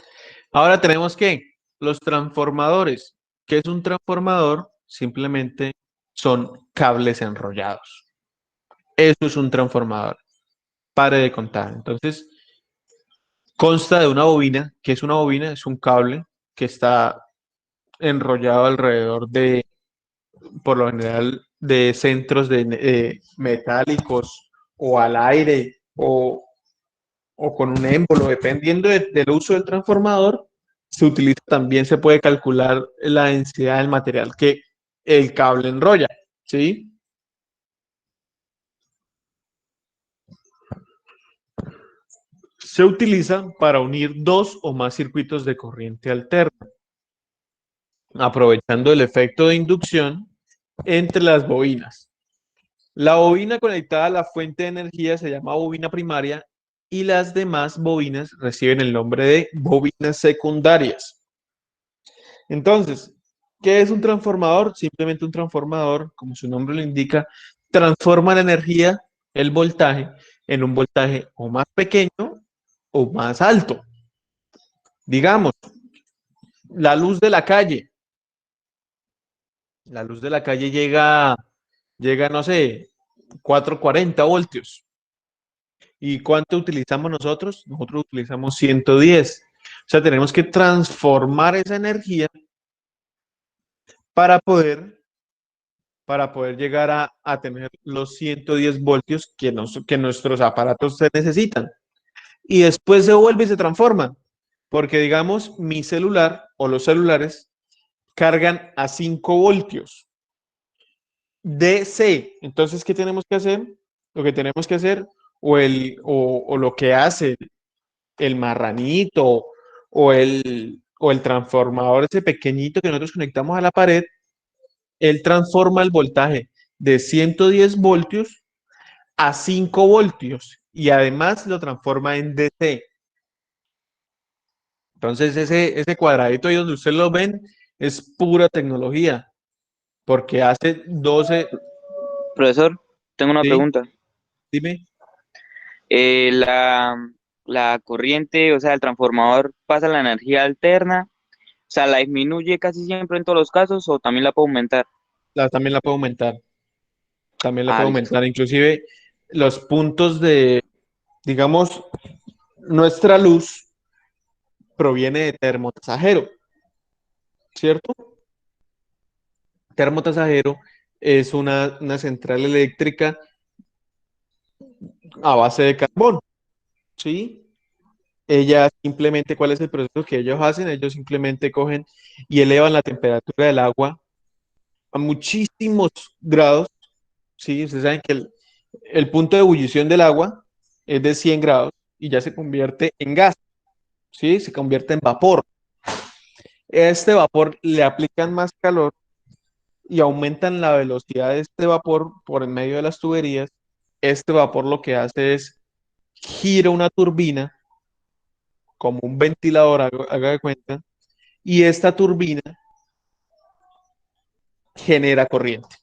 ahora tenemos que los transformadores. ¿Qué es un transformador? Simplemente son cables enrollados. Eso es un transformador. Pare de contar. Entonces, consta de una bobina. ¿Qué es una bobina? Es un cable que está enrollado alrededor por lo general, de centros metálicos o al aire o con un émbolo, dependiendo del uso del transformador, también se puede calcular la densidad del material que el cable enrolla, ¿sí? Se utiliza para unir dos o más circuitos de corriente alterna, aprovechando el efecto de inducción entre las bobinas. La bobina conectada a la fuente de energía se llama bobina primaria y las demás bobinas reciben el nombre de bobinas secundarias. Entonces, ¿qué es un transformador? Simplemente un transformador, como su nombre lo indica, transforma la energía, el voltaje, en un voltaje o más pequeño o más alto. Digamos, la luz de la calle. La luz de la calle llega, no sé, 440 voltios. ¿Y cuánto utilizamos nosotros? Nosotros utilizamos 110. O sea, tenemos que transformar esa energía para poder, para poder llegar a tener los 110 voltios que nuestros aparatos se necesitan. Y después se vuelve y se transforma. Porque, digamos, mi celular o los celulares cargan a 5 voltios DC. Entonces, ¿qué tenemos que hacer? Lo que tenemos que hacer, o lo que hace el marranito o el transformador ese pequeñito que nosotros conectamos a la pared, él transforma el voltaje de 110 voltios a 5 voltios y además lo transforma en DC. Entonces ese cuadradito ahí donde ustedes lo ven es pura tecnología, porque hace 12, Profesor, tengo una ¿sí? pregunta. Dime. La corriente, o sea, el transformador pasa la energía alterna, o sea, la disminuye casi siempre en todos los casos o también la puede aumentar. También la puedo aumentar, también la Ah, puedo listo. aumentar. Inclusive los puntos digamos, nuestra luz proviene de termotasajero, ¿cierto? Termotasajero es una central eléctrica a base de carbón, ¿sí? Ella simplemente, ¿cuál es el proceso que ellos hacen? Ellos simplemente cogen y elevan la temperatura del agua a muchísimos grados, ¿sí? Ustedes saben que el punto de ebullición del agua es de 100 grados y ya se convierte en gas, ¿sí? Se convierte en vapor. Este vapor le aplican más calor y aumentan la velocidad de este vapor por en medio de las tuberías. Este vapor lo que hace es gira una turbina como un ventilador, haga de cuenta, y esta turbina genera corriente.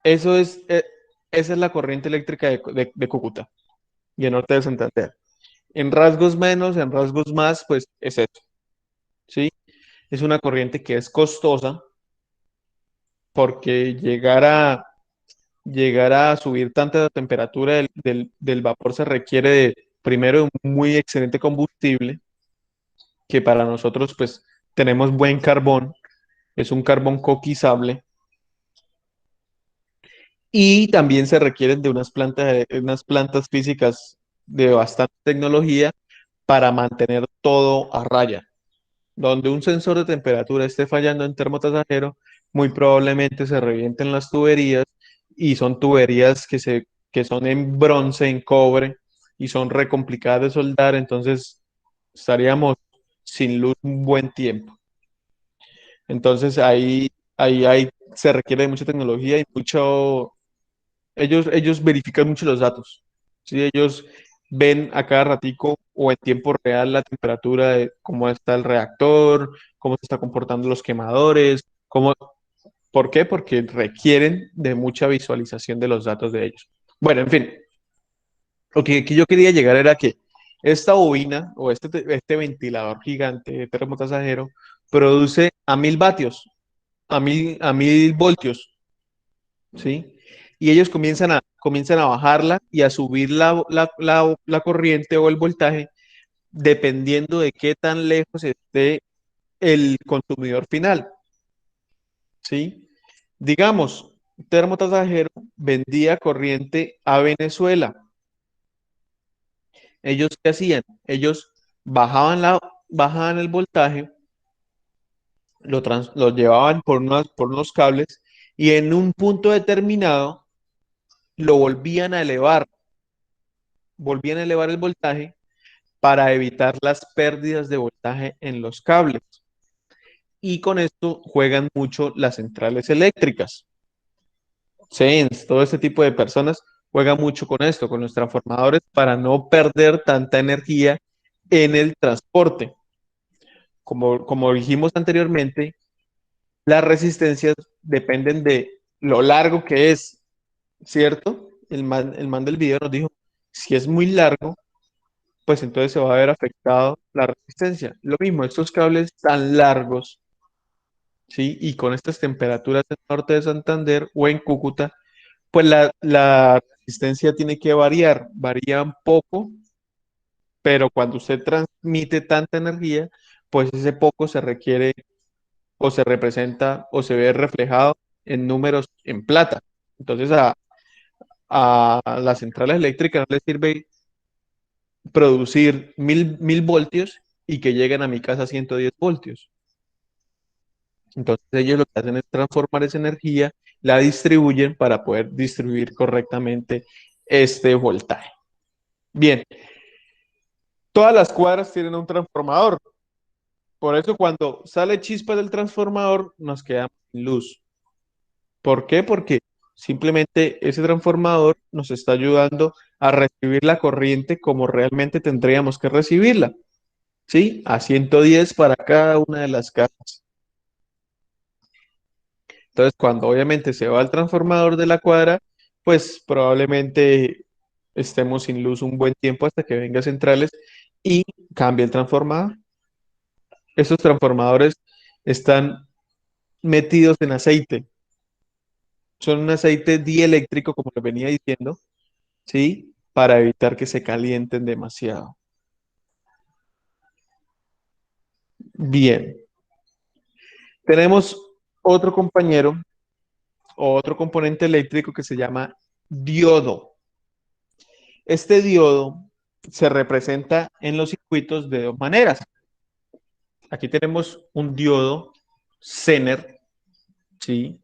Eso es, esa es la corriente eléctrica de Cúcuta y el norte de Santander. En rasgos menos, en rasgos más, pues es eso, ¿sí? Es una corriente que es costosa porque llegar a subir tanta temperatura del vapor se requiere primero, de un muy excelente combustible, que para nosotros, pues, tenemos buen carbón, es un carbón coquizable, y también se requieren de unas plantas físicas de bastante tecnología para mantener todo a raya. Donde un sensor de temperatura esté fallando en termotasajero, muy probablemente se revienten las tuberías y son tuberías que son en bronce, en cobre y son re complicadas de soldar, entonces estaríamos sin luz un buen tiempo. Entonces ahí se requiere de mucha tecnología y mucho, ellos verifican mucho los datos. ¿Sí? Ellos ven a cada ratico o en tiempo real la temperatura de cómo está el reactor, cómo se están comportando los quemadores, ¿por qué? Porque requieren de mucha visualización de los datos de ellos. Bueno, en fin, lo que yo quería llegar era que esta bobina o este ventilador gigante de termotasajero produce a 1000 vatios, a mil voltios, ¿sí? Y ellos comienzan a bajarla y a subir la corriente o el voltaje dependiendo de qué tan lejos esté el consumidor final, ¿sí? Digamos, Termotasajero vendía corriente a Venezuela. ¿Ellos qué hacían? Ellos bajaban el voltaje, lo llevaban por unos cables y en un punto determinado lo volvían a elevar el voltaje para evitar las pérdidas de voltaje en los cables. Y con esto juegan mucho las centrales eléctricas. Sens, todo este tipo de personas juegan mucho con esto, con los transformadores, para no perder tanta energía en el transporte. Como dijimos anteriormente, las resistencias dependen de lo largo que es, ¿cierto? El man del video nos dijo, si es muy largo, pues entonces se va a ver afectado la resistencia. Lo mismo, estos cables tan largos, ¿sí? Y con estas temperaturas en el norte de Santander o en Cúcuta, pues la resistencia tiene que variar, varía un poco, pero cuando usted transmite tanta energía, pues ese poco se requiere o se representa o se ve reflejado en números en plata. Entonces a las centrales eléctricas no les sirve producir mil voltios y que lleguen a mi casa a 110 voltios. Entonces ellos lo que hacen es transformar esa energía, la distribuyen para poder distribuir correctamente este voltaje. Bien, todas las cuadras tienen un transformador. Por eso cuando sale chispa del transformador nos quedamos sin luz. ¿Por qué? Porque simplemente ese transformador nos está ayudando a recibir la corriente como realmente tendríamos que recibirla, ¿sí? A 110 para cada una de las casas. Entonces, cuando obviamente se va el transformador de la cuadra, pues probablemente estemos sin luz un buen tiempo hasta que venga centrales y cambie el transformador. Estos transformadores están metidos en aceite. Son un aceite dieléctrico, como les venía diciendo, ¿sí? Para evitar que se calienten demasiado. Bien. Tenemos otro compañero o otro componente eléctrico que se llama diodo. Este diodo se representa en los circuitos de dos maneras. Aquí tenemos un diodo Zener, ¿sí?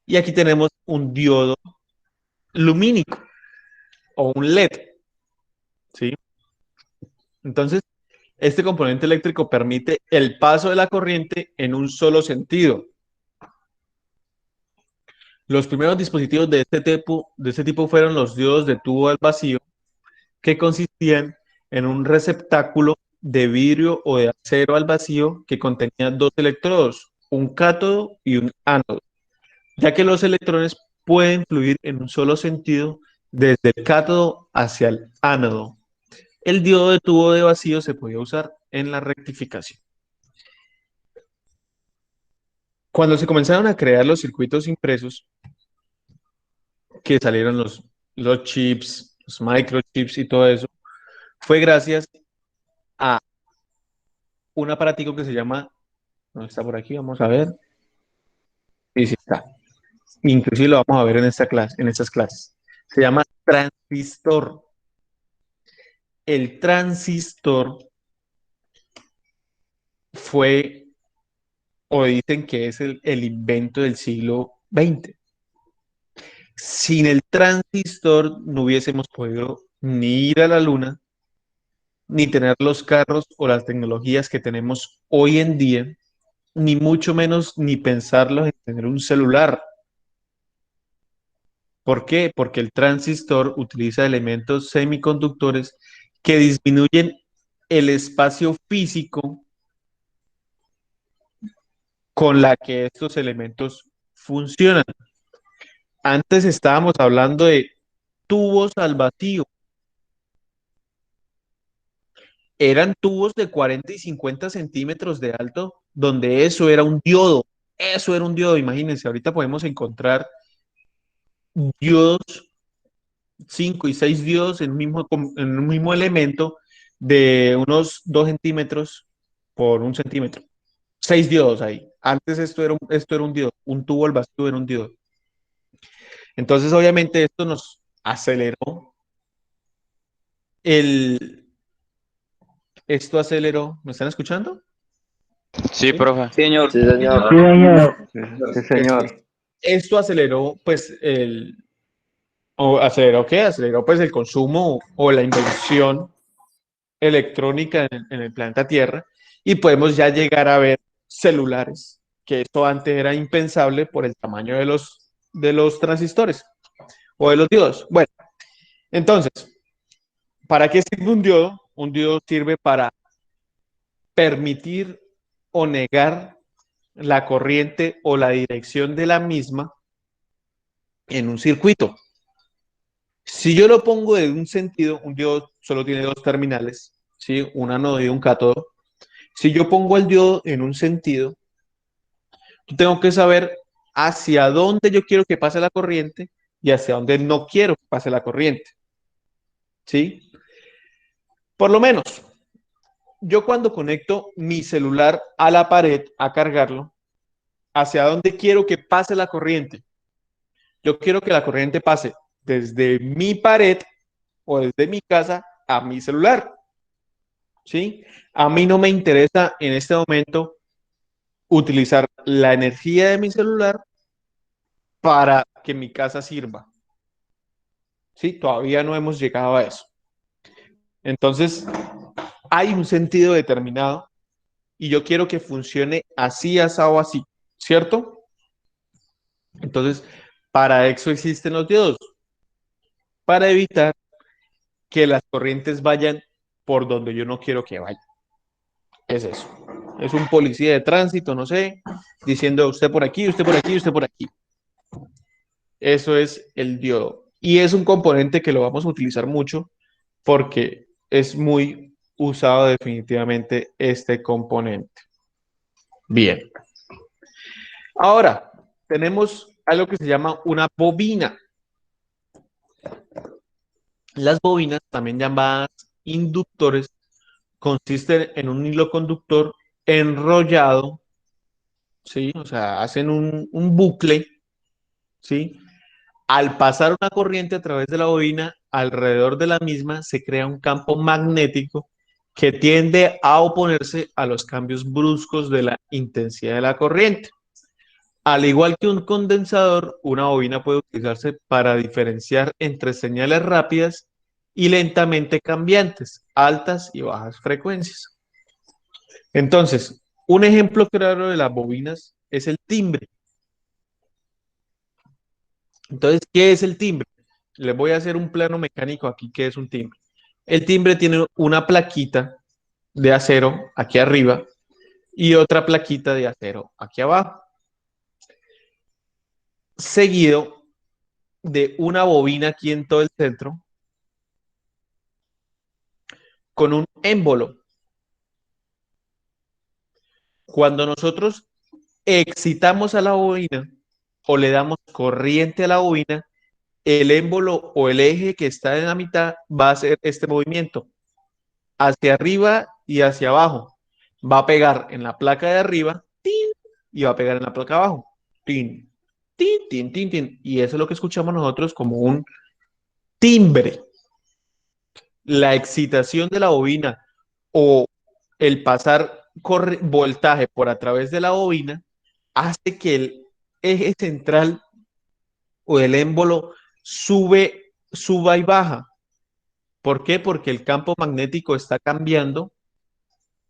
Y aquí tenemos un diodo lumínico o un LED, ¿sí? Entonces, este componente eléctrico permite el paso de la corriente en un solo sentido. Los primeros dispositivos de este tipo fueron los diodos de tubo al vacío, que consistían en un receptáculo de vidrio o de acero al vacío que contenía dos electrodos, un cátodo y un ánodo, ya que los electrones pueden fluir en un solo sentido desde el cátodo hacia el ánodo. El diodo de tubo de vacío se podía usar en la rectificación. Cuando se comenzaron a crear los circuitos impresos, que salieron los chips, los microchips y todo eso, fue gracias a un aparatico que se llama, no está por aquí, vamos a ver, sí, sí está. Inclusive lo vamos a ver en esta clase, en estas clases. Se llama transistor. El transistor fue, o dicen que es el invento del siglo XX. Sin el transistor no hubiésemos podido ni ir a la luna, ni tener los carros o las tecnologías que tenemos hoy en día, ni mucho menos ni pensarlo en tener un celular. ¿Por qué? Porque el transistor utiliza elementos semiconductores que disminuyen el espacio físico con la que estos elementos funcionan. Antes estábamos hablando de tubos al vacío. Eran tubos de 40 y 50 centímetros de alto, donde eso era un diodo. Eso era un diodo, imagínense, ahorita podemos encontrar diodos, 5 y 6 diodos en un mismo elemento de unos 2 centímetros por 1 centímetro. 6 diodos ahí. Antes esto era un diodo, un tubo al vacío era un diodo. Entonces, obviamente, esto nos aceleró esto aceleró, ¿me están escuchando? Sí, profe. Señor, Sí, señor. Sí, señor. Esto aceleró, pues, o aceleró qué? Aceleró, pues, el consumo o la invención electrónica en el planeta Tierra y podemos ya llegar a ver celulares, que esto antes era impensable por el tamaño de los transistores o de los diodos. Bueno, entonces, ¿para qué sirve un diodo? Un diodo sirve para permitir o negar la corriente o la dirección de la misma en un circuito. Si yo lo pongo en un sentido, un diodo solo tiene dos terminales, ¿sí? Un ánodo y un cátodo. Si yo pongo el diodo en un sentido, yo tengo que saber hacia dónde yo quiero que pase la corriente y hacia dónde no quiero que pase la corriente, ¿sí? Por lo menos, yo cuando conecto mi celular a la pared a cargarlo, ¿hacia dónde quiero que pase la corriente? Yo quiero que la corriente pase desde mi pared o desde mi casa a mi celular, ¿sí? A mí no me interesa en este momento utilizar la energía de mi celular para que mi casa sirva, ¿sí? Todavía no hemos llegado a eso. Entonces, hay un sentido determinado y yo quiero que funcione así, así, así, ¿cierto? Entonces, para eso existen los diodos, para evitar que las corrientes vayan por donde yo no quiero que vayan. Es eso. Es un policía de tránsito, no sé, diciendo usted por aquí, usted por aquí, usted por aquí. Eso es el diodo. Y es un componente que lo vamos a utilizar mucho porque es muy usado definitivamente este componente. Bien. Ahora, tenemos algo que se llama una bobina. Las bobinas, también llamadas inductores, consisten en un hilo conductor enrollado, ¿sí? O sea, hacen un bucle, ¿sí? Al pasar una corriente a través de la bobina, alrededor de la misma se crea un campo magnético que tiende a oponerse a los cambios bruscos de la intensidad de la corriente. Al igual que un condensador, una bobina puede utilizarse para diferenciar entre señales rápidas y lentamente cambiantes, altas y bajas frecuencias. Entonces, un ejemplo claro de las bobinas es el timbre. Entonces, ¿qué es el timbre? Les voy a hacer un plano mecánico aquí, ¿qué es un timbre? El timbre tiene una plaquita de acero aquí arriba y otra plaquita de acero aquí abajo, seguido de una bobina aquí en todo el centro con un émbolo. Cuando nosotros excitamos a la bobina o le damos corriente a la bobina, el émbolo o el eje que está en la mitad va a hacer este movimiento hacia arriba y hacia abajo. Va a pegar en la placa de arriba ¡tin! Y va a pegar en la placa de abajo. ¡Tin! ¡Tin, tin, tin, tin! Y eso es lo que escuchamos nosotros como un timbre. La excitación de la bobina o el pasar voltaje por a través de la bobina hace que el eje central o el émbolo suba y baja. ¿Por qué? Porque el campo magnético está cambiando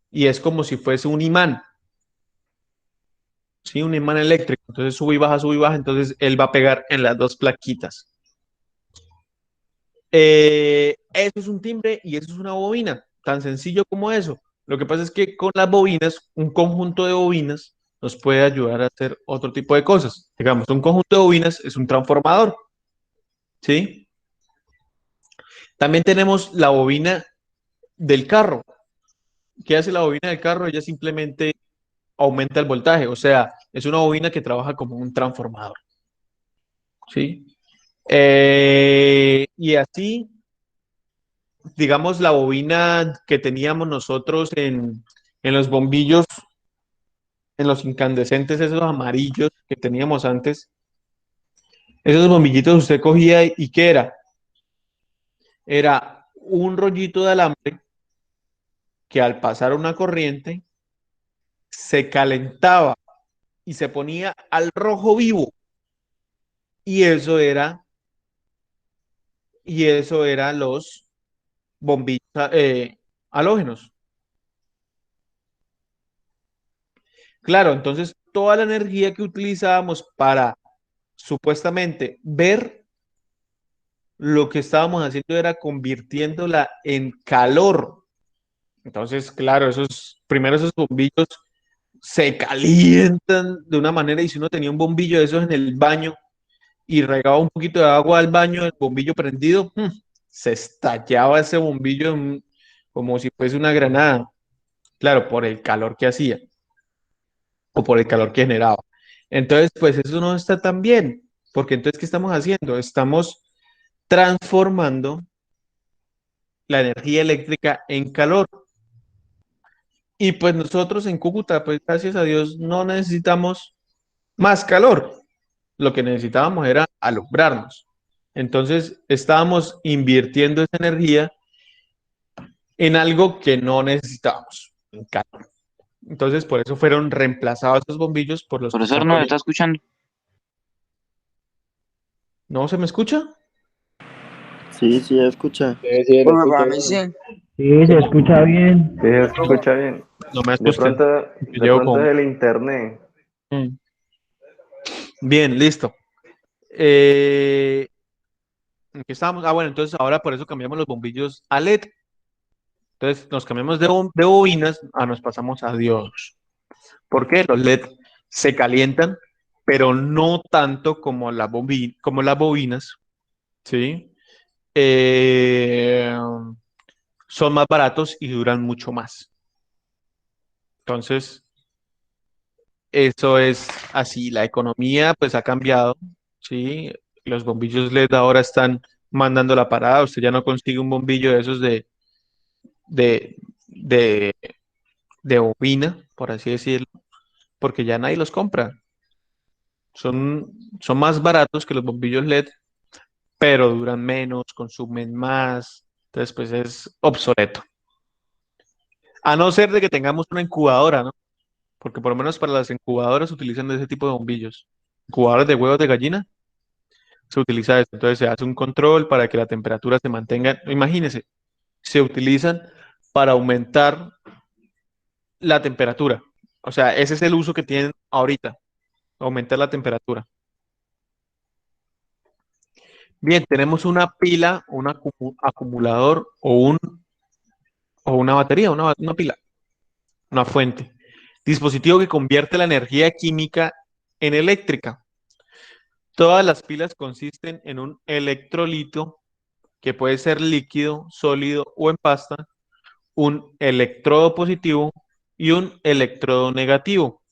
y es como si fuese un imán, ¿sí? Un imán eléctrico. Entonces sube y baja, entonces él va a pegar en las dos plaquitas. Eso es un timbre y eso es una bobina, tan sencillo como eso. Lo que pasa es que con las bobinas, un conjunto de bobinas nos puede ayudar a hacer otro tipo de cosas. Digamos, un conjunto de bobinas es un transformador, ¿sí? También tenemos la bobina del carro. ¿Qué hace la bobina del carro? Ella simplemente aumenta el voltaje, o sea, es una bobina que trabaja como un transformador, ¿sí? Y así, digamos, la bobina que teníamos nosotros en los bombillos, en los incandescentes, esos amarillos que teníamos antes, esos bombillitos usted cogía y ¿qué era? Era un rollito de alambre que al pasar una corriente se calentaba y se ponía al rojo vivo. Y eso era los bombillos halógenos. Claro, entonces toda la energía que utilizábamos para supuestamente ver, lo que estábamos haciendo era convirtiéndola en calor. Entonces, claro, primero esos bombillos se calientan de una manera y si uno tenía un bombillo de esos en el baño, y regaba un poquito de agua al baño, el bombillo prendido, se estallaba ese bombillo como si fuese una granada. Claro, por el calor que hacía o por el calor que generaba. Entonces, pues eso no está tan bien, porque entonces, ¿qué estamos haciendo? Estamos transformando la energía eléctrica en calor. Y pues nosotros en Cúcuta, pues gracias a Dios, no necesitamos más calor. Lo que necesitábamos era alumbrarnos. Entonces, estábamos invirtiendo esa energía en algo que no necesitábamos, en calor. Entonces, por eso fueron reemplazados esos bombillos por los que están Profesor, ¿no me está escuchando? ¿No se me escucha? Sí, sí, escucha. Profe, para mí sí. Sí, se escucha bien. Sí, escucha bien. No me De asusten. pronto, Que de llevo pronto con... es el internet. Mm. Bien, listo. ¿En qué estábamos? Ah, bueno, entonces ahora por eso cambiamos los bombillos a LED. Entonces nos cambiamos de bobinas a nos pasamos a diodos. ¿Por qué? Los LED se calientan, pero no tanto como, como las bobinas, ¿sí? Eh, son más baratos y duran mucho más. Entonces, eso es así. La economía pues ha cambiado, ¿sí? Los bombillos LED ahora están mandando la parada. Usted ya no consigue un bombillo de esos de, de, de bobina, por así decirlo, porque ya nadie los compra. Son, son más baratos que los bombillos LED, pero duran menos, consumen más. Entonces, pues es obsoleto. A no ser de que tengamos una incubadora, ¿no? Porque por lo menos para las incubadoras se utilizan ese tipo de bombillos. Incubadoras de huevos de gallina, se utiliza esto. Entonces se hace un control para que la temperatura se mantenga. Imagínense, se utilizan para aumentar la temperatura. O sea, ese es el uso que tienen ahorita, aumentar la temperatura. Bien, tenemos una pila, un acumulador o una batería, una pila, una fuente. Dispositivo que convierte la energía química en eléctrica. Todas las pilas consisten en un electrolito que puede ser líquido, sólido o en pasta, un electrodo positivo y un electrodo negativo.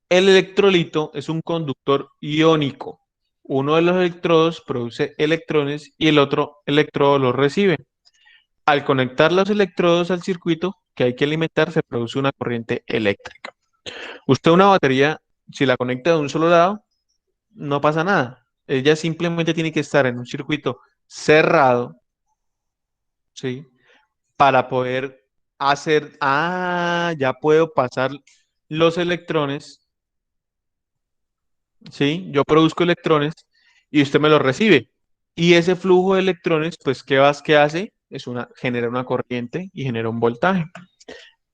El electrolito es un conductor iónico. Uno de los electrodos produce electrones y el otro electrodo los recibe. Al conectar los electrodos al circuito que hay que alimentar, se produce una corriente eléctrica. Usted una batería, si la conecta de un solo lado, no pasa nada. Ella simplemente tiene que estar en un circuito cerrado, ¿sí? Para poder hacer, ya puedo pasar los electrones, ¿sí? Yo produzco electrones y usted me los recibe. Y ese flujo de electrones, pues, ¿qué hace? Genera una corriente y genera un voltaje.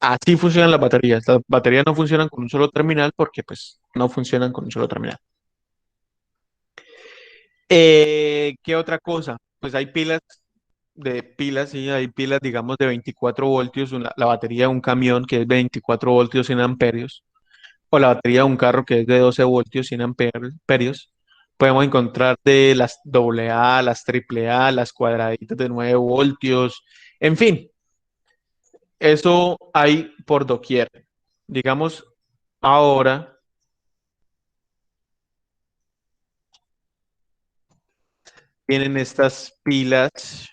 Así funcionan las baterías. Las baterías no funcionan con un solo terminal porque, pues, no funcionan con un solo terminal. ¿Qué otra cosa? Pues hay pilas, sí, hay pilas, digamos, de 24 voltios, la batería de un camión que es 24 voltios 100 amperios, o la batería de un carro que es de 12 voltios 100 amperios. Podemos encontrar de las AA, las AAA, las cuadraditas de 9 voltios, en fin, eso hay por doquier. Digamos, ahora tienen estas pilas.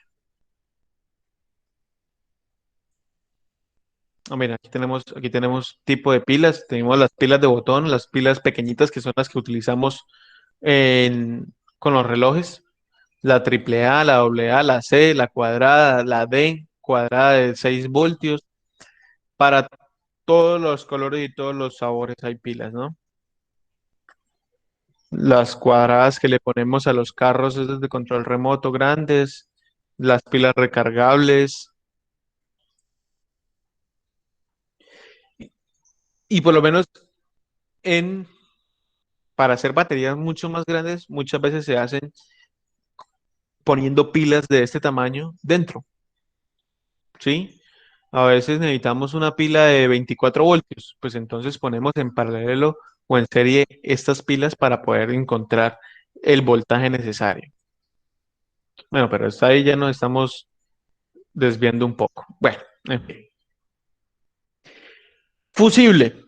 Mira, aquí tenemos tipo de pilas. Tenemos las pilas de botón, las pilas pequeñitas que son las que utilizamos con los relojes. La AAA, la AA, la C, la cuadrada, la D, cuadrada de 6 voltios. Para todos los colores y todos los sabores hay pilas, ¿no? Las cuadradas que le ponemos a los carros, esas de control remoto grandes, las pilas recargables. Y por lo menos en para hacer baterías mucho más grandes, muchas veces se hacen poniendo pilas de este tamaño dentro, ¿sí? A veces necesitamos una pila de 24 voltios, pues entonces ponemos en paralelo o en serie estas pilas para poder encontrar el voltaje necesario. Bueno, pero hasta ahí ya nos estamos desviando un poco. Bueno, en fin. Fusible,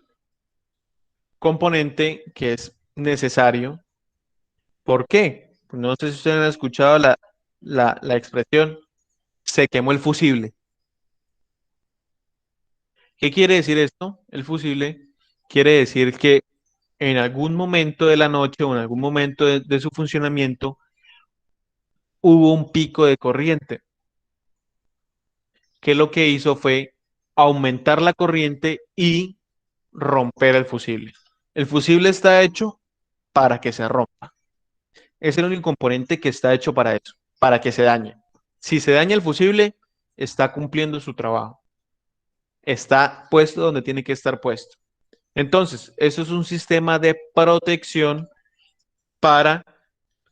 componente que es necesario. ¿Por qué? No sé si ustedes han escuchado la expresión, se quemó el fusible. ¿Qué quiere decir esto? El fusible quiere decir que en algún momento de la noche o en algún momento de su funcionamiento hubo un pico de corriente, que lo que hizo fue aumentar la corriente y romper el fusible. El fusible está hecho para que se rompa. Es el único componente que está hecho para eso, para que se dañe. Si se daña el fusible, está cumpliendo su trabajo. Está puesto donde tiene que estar puesto. Entonces, eso es un sistema de protección para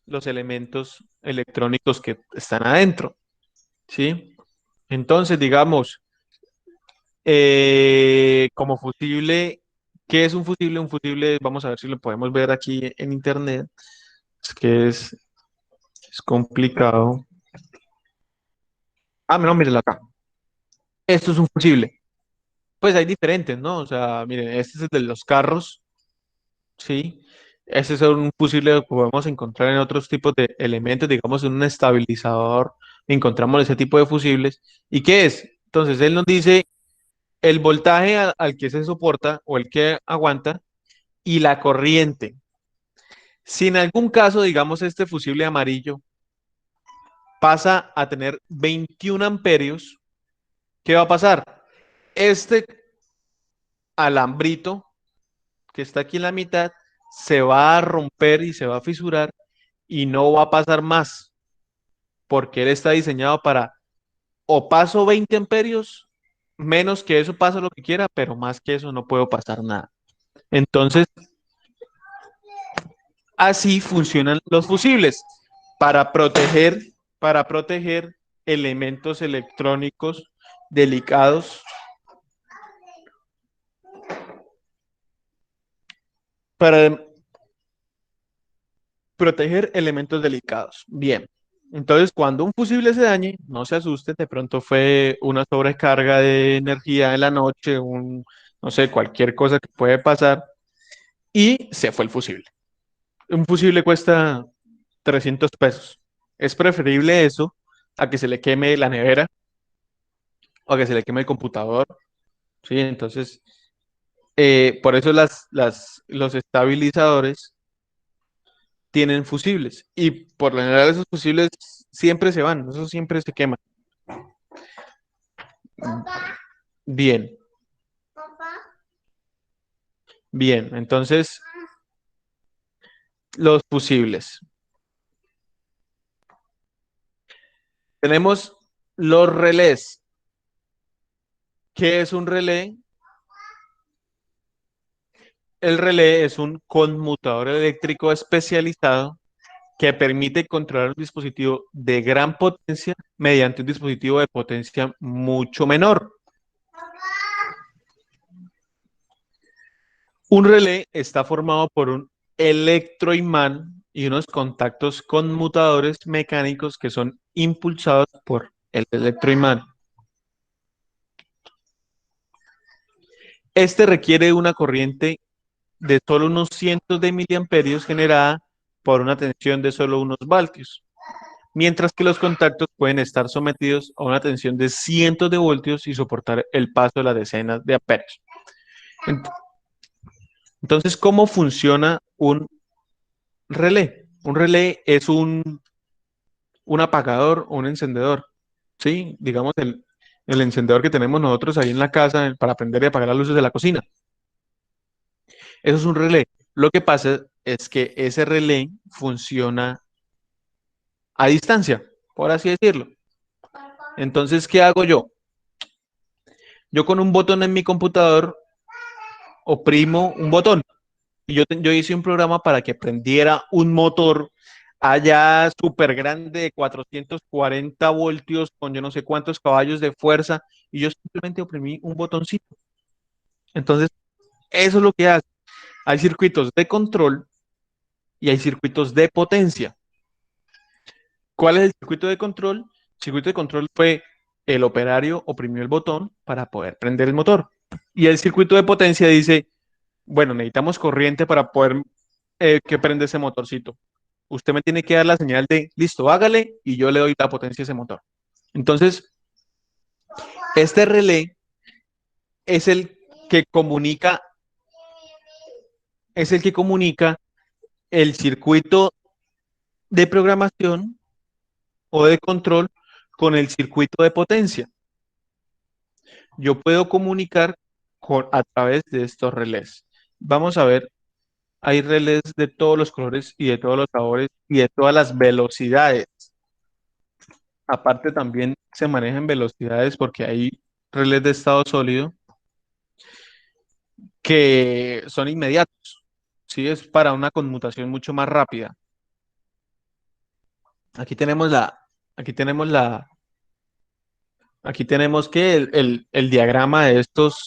los elementos electrónicos que están adentro, ¿sí? Entonces, digamos, como fusible, ¿qué es un fusible? Un fusible, vamos a ver si lo podemos ver aquí en internet, es que es complicado. Ah, no, mírenlo acá. Esto es un fusible. Pues hay diferentes, ¿no? O sea, miren, este es el de los carros, ¿sí? Este es un fusible que podemos encontrar en otros tipos de elementos, digamos, en un estabilizador, encontramos ese tipo de fusibles. ¿Y qué es? Entonces, él nos dice el voltaje al que se soporta o el que aguanta y la corriente. Si en algún caso, digamos, este fusible amarillo pasa a tener 21 amperios, ¿qué va a pasar? Este alambrito que está aquí en la mitad se va a romper y se va a fisurar y no va a pasar más, porque él está diseñado para o paso 20 amperios, menos que eso paso lo que quiera, pero más que eso no puedo pasar nada. Entonces, así funcionan los fusibles para proteger elementos electrónicos delicados, para proteger elementos delicados. Bien. Entonces, cuando un fusible se dañe, no se asusten, de pronto fue una sobrecarga de energía en la noche, no sé, cualquier cosa que puede pasar, y se fue el fusible. Un fusible cuesta 300 pesos. Es preferible eso a que se le queme la nevera o a que se le queme el computador, ¿sí? Entonces, por eso los estabilizadores tienen fusibles y por lo general esos fusibles siempre se van, esos siempre se queman. Bien, bien, entonces los fusibles. Tenemos los relés. ¿Qué es un relé? El relé es un conmutador eléctrico especializado que permite controlar un dispositivo de gran potencia mediante un dispositivo de potencia mucho menor. Un relé está formado por un electroimán y unos contactos conmutadores mecánicos que son impulsados por el electroimán. Este requiere una corriente de solo unos cientos de miliamperios generada por una tensión de solo unos voltios, mientras que los contactos pueden estar sometidos a una tensión de cientos de voltios y soportar el paso de las decenas de amperios. Entonces, ¿cómo funciona un relé? Un relé es un apagador o un encendedor, ¿sí? Digamos el encendedor que tenemos nosotros ahí en la casa para prender y apagar las luces de la cocina. Eso es un relé. Lo que pasa es que ese relé funciona a distancia, por así decirlo. Entonces, ¿qué hago yo? Yo con un botón en mi computador oprimo un botón. Y yo hice un programa para que prendiera un motor allá súper grande de 440 voltios con yo no sé cuántos caballos de fuerza y yo simplemente oprimí un botoncito. Entonces, eso es lo que hace. Hay circuitos de control y hay circuitos de potencia. ¿Cuál es el circuito de control? El circuito de control fue el operario oprimió el botón para poder prender el motor. Y el circuito de potencia dice, bueno, necesitamos corriente para poder que prenda ese motorcito. Usted me tiene que dar la señal de, listo, hágale, y yo le doy la potencia a ese motor. Entonces, este relé es el que comunica, es el que comunica el circuito de programación o de control con el circuito de potencia. Yo puedo comunicar a través de estos relés. Vamos a ver, hay relés de todos los colores y de todos los sabores y de todas las velocidades. Aparte también se manejan velocidades porque hay relés de estado sólido que son inmediatos. Sí, es para una conmutación mucho más rápida. Aquí tenemos aquí tenemos que el diagrama de estos.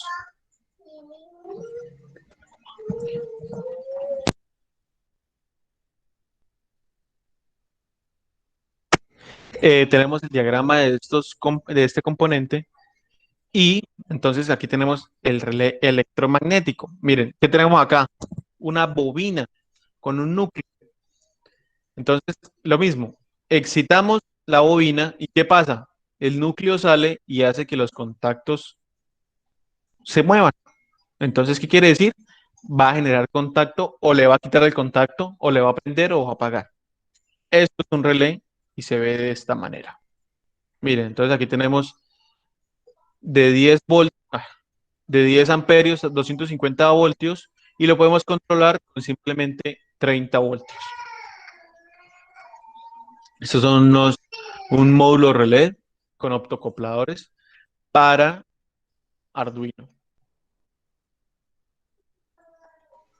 Tenemos el diagrama de de este componente y entonces aquí tenemos el relé electromagnético. Miren, ¿qué tenemos acá? Una bobina con un núcleo. Entonces, lo mismo, excitamos la bobina y ¿qué pasa? El núcleo sale y hace que los contactos se muevan. Entonces, ¿qué quiere decir? Va a generar contacto o le va a quitar el contacto o le va a prender o va a apagar. Esto es un relé y se ve de esta manera. Miren, entonces aquí tenemos de 10 voltios, de 10 amperios a 250 voltios y lo podemos controlar con simplemente 30 voltios. Estos son un módulo relé con optocopladores para Arduino.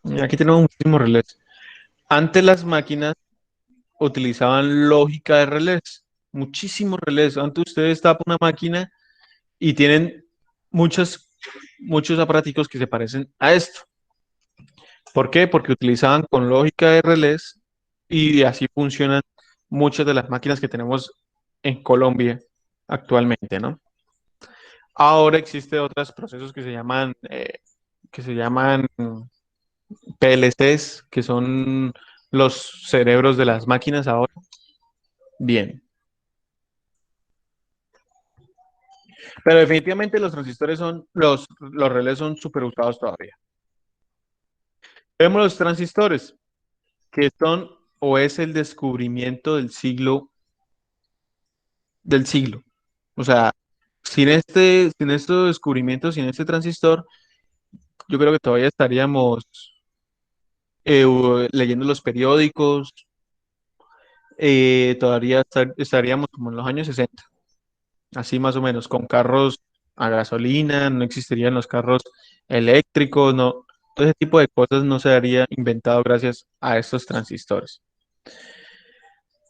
Y aquí tenemos muchísimos relés. Antes las máquinas utilizaban lógica de relés, muchísimos relés. Antes ustedes tapan una máquina y tienen muchos aparaticos que se parecen a esto. ¿Por qué? Porque utilizaban con lógica de relés y así funcionan muchas de las máquinas que tenemos en Colombia actualmente, ¿no? Ahora existen otros procesos que se llaman PLCs, que son los cerebros de las máquinas ahora. Bien. Pero definitivamente los transistores los relés son súper usados todavía. Vemos los transistores, que son o es el descubrimiento del siglo. O sea, sin estos descubrimientos, sin este transistor, yo creo que todavía estaríamos leyendo los periódicos, todavía estaríamos como en los años 60, así más o menos, con carros a gasolina, no existirían los carros eléctricos, no, todo ese tipo de cosas no se habría inventado gracias a estos transistores.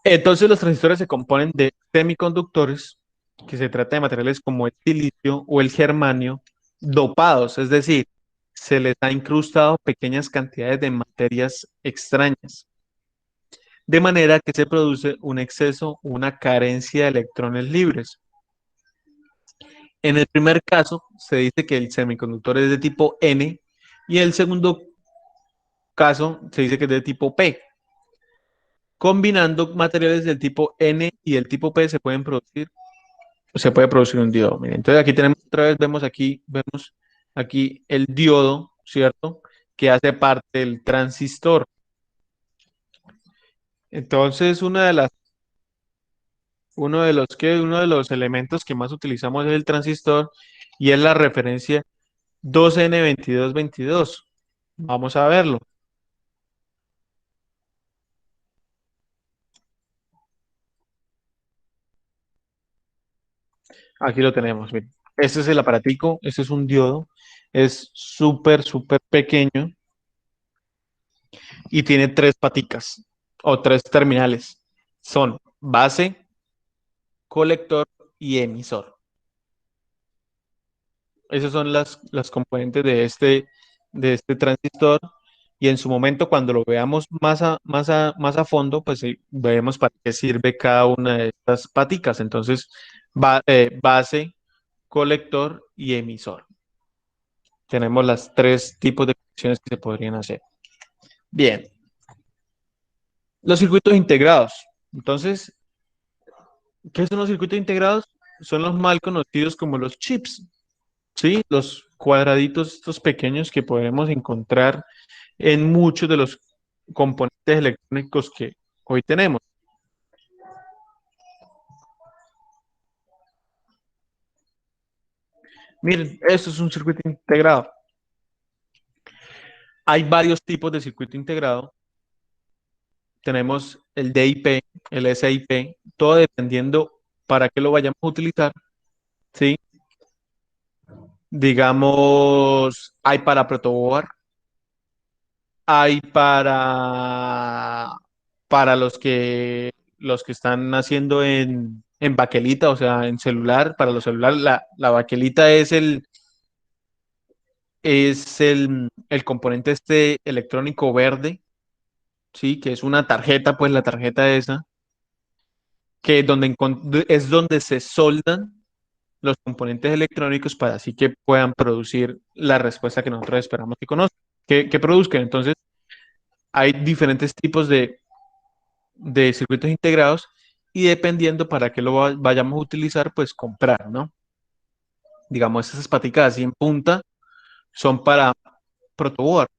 Entonces los transistores se componen de semiconductores, que se trata de materiales como el silicio o el germanio, dopados, es decir, se les ha incrustado pequeñas cantidades de materias extrañas, de manera que se produce un exceso, una carencia de electrones libres. En el primer caso, se dice que el semiconductor es de tipo N y en el segundo caso se dice que es de tipo P. Combinando materiales del tipo N y del tipo P se puede producir un diodo. Miren, entonces aquí tenemos otra vez, vemos aquí el diodo, ¿cierto? Que hace parte del transistor. Entonces, uno de los elementos que más utilizamos es el transistor y es la referencia 2N2222. Vamos a verlo. Aquí lo tenemos, miren. Este es el aparatico, este es un diodo, es súper pequeño y tiene tres paticas o tres terminales. Son base, colector y emisor. Esas son las componentes de este transistor y en su momento cuando lo veamos más a fondo, pues vemos para qué sirve cada una de estas paticas. Entonces, base, colector y emisor. Tenemos las tres tipos de conexiones que se podrían hacer. Bien. Los circuitos integrados. Entonces, ¿qué son los circuitos integrados? Son los mal conocidos como los chips, ¿sí? Los cuadraditos estos pequeños que podemos encontrar en muchos de los componentes electrónicos que hoy tenemos. Miren, esto es un circuito integrado. Hay varios tipos de circuito integrado. Tenemos el DIP, el SIP, todo dependiendo para qué lo vayamos a utilizar, ¿sí? Digamos, hay para protoboard, hay para los que están haciendo en baquelita, o sea, en celular, para los celulares, la baquelita es el componente este electrónico verde, sí, que es una tarjeta, pues la tarjeta esa, que es donde se soldan los componentes electrónicos para así que puedan producir la respuesta que nosotros esperamos que conozcan, que produzcan. Entonces, hay diferentes tipos de circuitos integrados y dependiendo para qué lo vayamos a utilizar, pues comprar, ¿no? Digamos, esas paticas así en punta son para protoboard,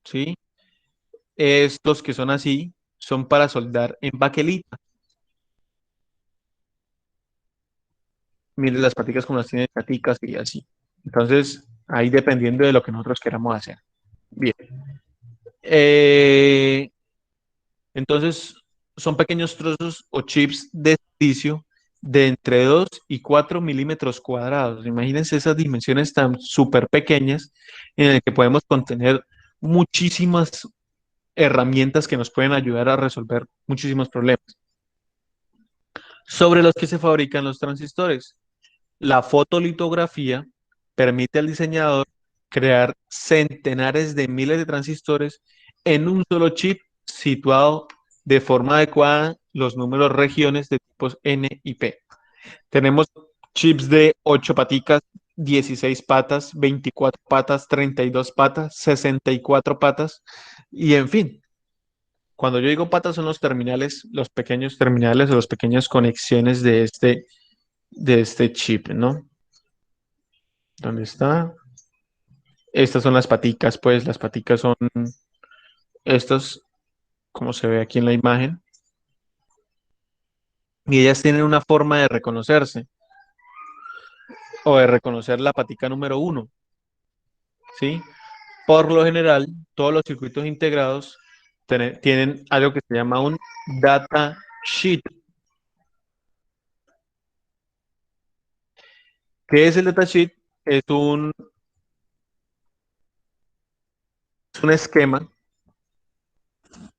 ¿sí? Estos que son así son para soldar en baquelita. Miren las paticas como las tienen paticas y así. Entonces, ahí dependiendo de lo que nosotros queramos hacer. Bien. Entonces, son pequeños trozos o chips de silicio de entre 2 y 4 milímetros cuadrados. Imagínense esas dimensiones tan súper pequeñas en las que podemos contener muchísimas herramientas que nos pueden ayudar a resolver muchísimos problemas. Sobre los que se fabrican los transistores. La fotolitografía permite al diseñador crear centenares de miles de transistores en un solo chip situado de forma adecuada los números regiones de tipos N y P. Tenemos chips de 8 paticas, 16 patas, 24 patas, 32 patas, 64 patas y en fin. Cuando yo digo patas son los terminales, los pequeños terminales o las pequeñas conexiones de este chip, ¿no? ¿Dónde está? Estas son las paticas, pues las paticas son estas, como se ve aquí en la imagen. Y ellas tienen una forma de reconocerse o de reconocer la patica número 1, ¿sí? Por lo general, todos los circuitos integrados tienen algo que se llama un data sheet. ¿Qué es el data sheet? Es un esquema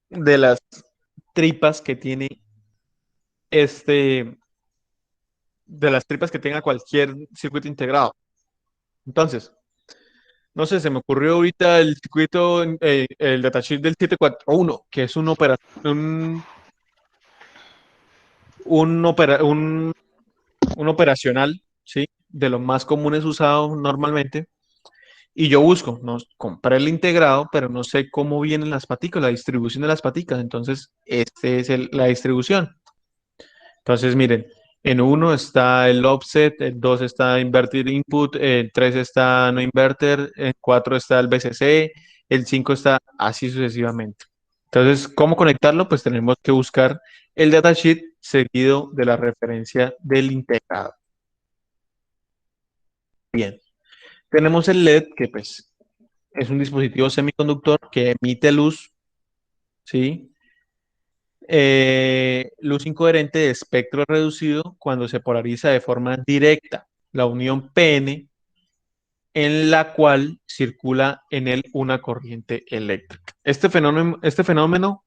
de las tripas que tiene de las tripas que tenga cualquier circuito integrado. Entonces, no sé, se me ocurrió ahorita el circuito, el datasheet del 741, que es un operacional, ¿sí? De los más comunes usados normalmente. Y yo busco, no, compré el integrado, pero no sé cómo vienen las paticas, la distribución de las paticas. Entonces, este es la distribución. Entonces, miren, en 1 está el offset, en 2 está invertir input, en 3 está no inverter, en 4 está el BCC, el 5 está así sucesivamente. Entonces, ¿cómo conectarlo? Pues tenemos que buscar el datasheet seguido de la referencia del integrado. Bien, tenemos el LED, que pues es un dispositivo semiconductor que emite luz, ¿sí? Luz incoherente de espectro reducido cuando se polariza de forma directa. La unión PN en la cual circula en él una corriente eléctrica. Este fenómeno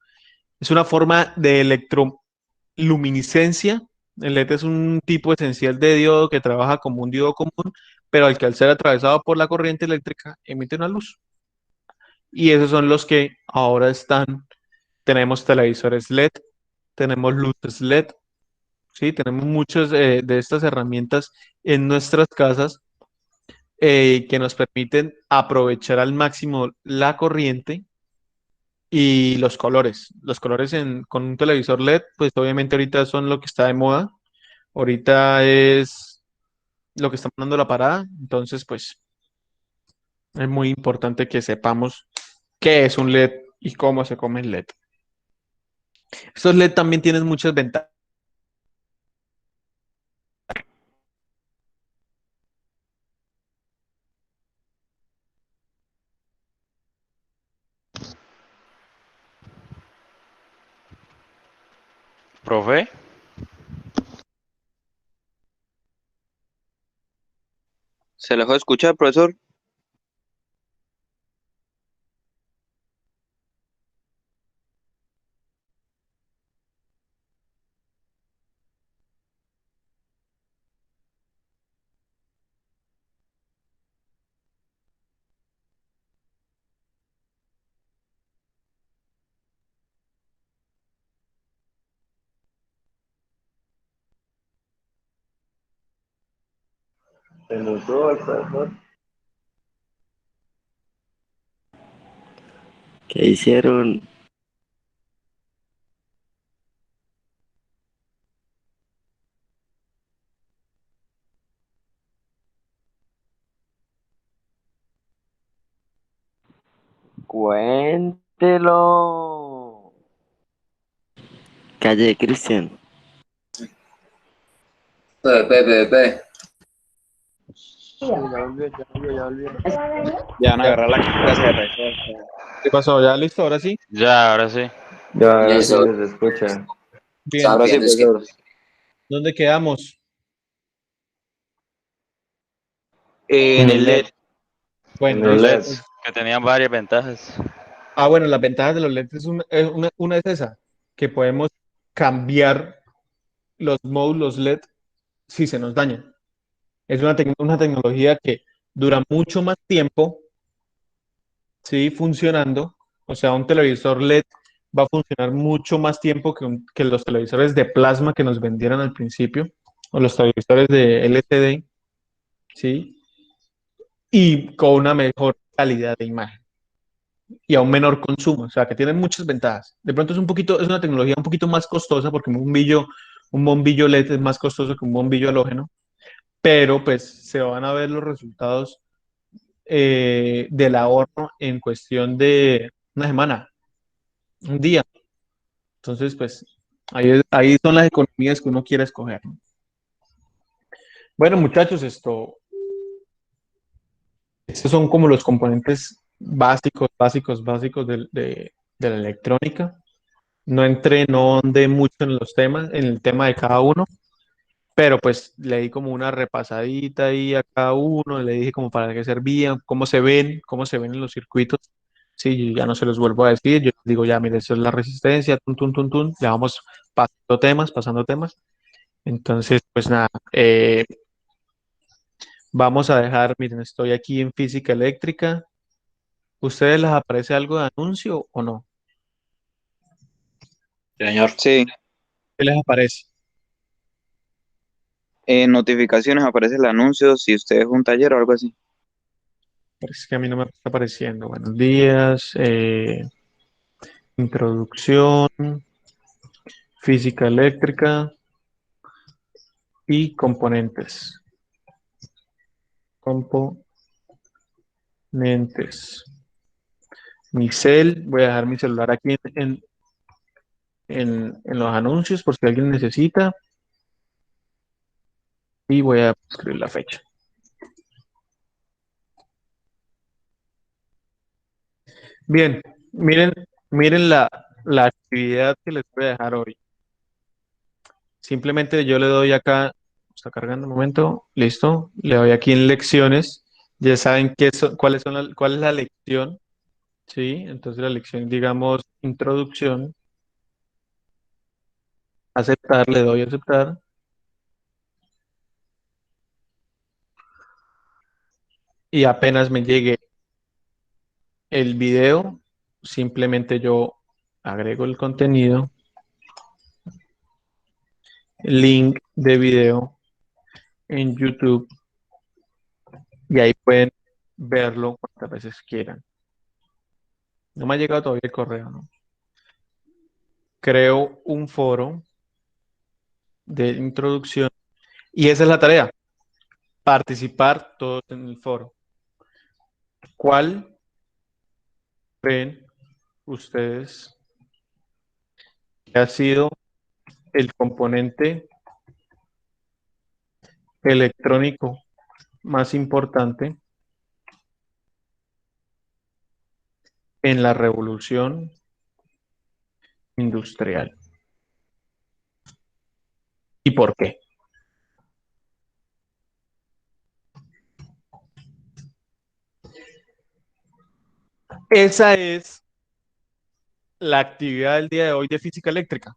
es una forma de electroluminiscencia. El LED es un tipo esencial de diodo que trabaja como un diodo común, pero al ser atravesado por la corriente eléctrica emite una luz. y esos son los que ahora tenemos televisores LED, tenemos luces LED, ¿sí? Tenemos muchas de estas herramientas en nuestras casas que nos permiten aprovechar al máximo la corriente y los colores. Los colores con un televisor LED, pues obviamente ahorita son lo que está de moda. Ahorita es lo que está mandando la parada. Entonces, pues es muy importante que sepamos qué es un LED y cómo se come el LED. Estos LED también tienen muchas ventajas. Profe, ¿Se lo dejó escuchar, profesor? Se notó el profesor. ¿Qué hicieron? Cuéntelo. Calle Cristian. Ya van a agarrar la clase de refuerzo. ¿Qué pasó? ¿Ya listo? Ahora sí. ya, ahora sí. Ya se les escucha. Bien. Ahora sí, profesor. ¿Dónde quedamos? En el LED. Bueno, Los listo. LEDs. Que tenían varias ventajas. Bueno, las ventajas de los LEDs una es esa, que podemos cambiar los módulos LED si se nos dañan. Es una tecnología que dura mucho más tiempo, ¿sí? Funcionando. O sea, un televisor LED va a funcionar mucho más tiempo que los televisores de plasma que nos vendieron al principio, o los televisores de LCD, ¿sí? Y con una mejor calidad de imagen y a un menor consumo, o sea, que tienen muchas ventajas. De pronto es una tecnología un poquito más costosa porque un bombillo LED es más costoso que un bombillo halógeno, pero pues se van a ver los resultados del ahorro en cuestión de una semana, un día. Entonces, pues ahí son las economías que uno quiere escoger, ¿no? Bueno, muchachos, estos son como los componentes básicos de la electrónica. No entré, no andé mucho en los temas, en el tema de cada uno, pero pues le di como una repasadita ahí a cada uno, le dije como para qué servían, cómo se ven en los circuitos. Sí, ya no se los vuelvo a decir, yo digo ya, mire, eso es la resistencia, tun, tun, tun, tun, ya vamos pasando temas. Entonces, pues nada, vamos a dejar, miren, estoy aquí en física eléctrica. ¿Ustedes les aparece algo de anuncio o no? Señor. Sí. ¿Qué les aparece? En notificaciones aparece el anuncio si usted es un taller o algo así. Parece que a mí no me está apareciendo. Buenos días. Introducción, física eléctrica y componentes. Componentes. Voy a dejar mi celular aquí en los anuncios por si alguien necesita. Y voy a escribir la fecha. Bien, miren la actividad que les voy a dejar hoy. Simplemente yo le doy acá, está cargando un momento, listo, le doy aquí en lecciones, ya saben cuál es la lección, ¿sí? Entonces la lección, digamos, introducción, aceptar, le doy a aceptar, y apenas me llegue el video, simplemente yo agrego el contenido, link de video en YouTube y ahí pueden verlo cuantas veces quieran. No me ha llegado todavía el correo, ¿no? Creo un foro de introducción y esa es la tarea, participar todos en el foro. ¿Cuál creen ustedes que ha sido el componente electrónico más importante en la revolución industrial? ¿Y por qué? Esa es la actividad del día de hoy de física eléctrica.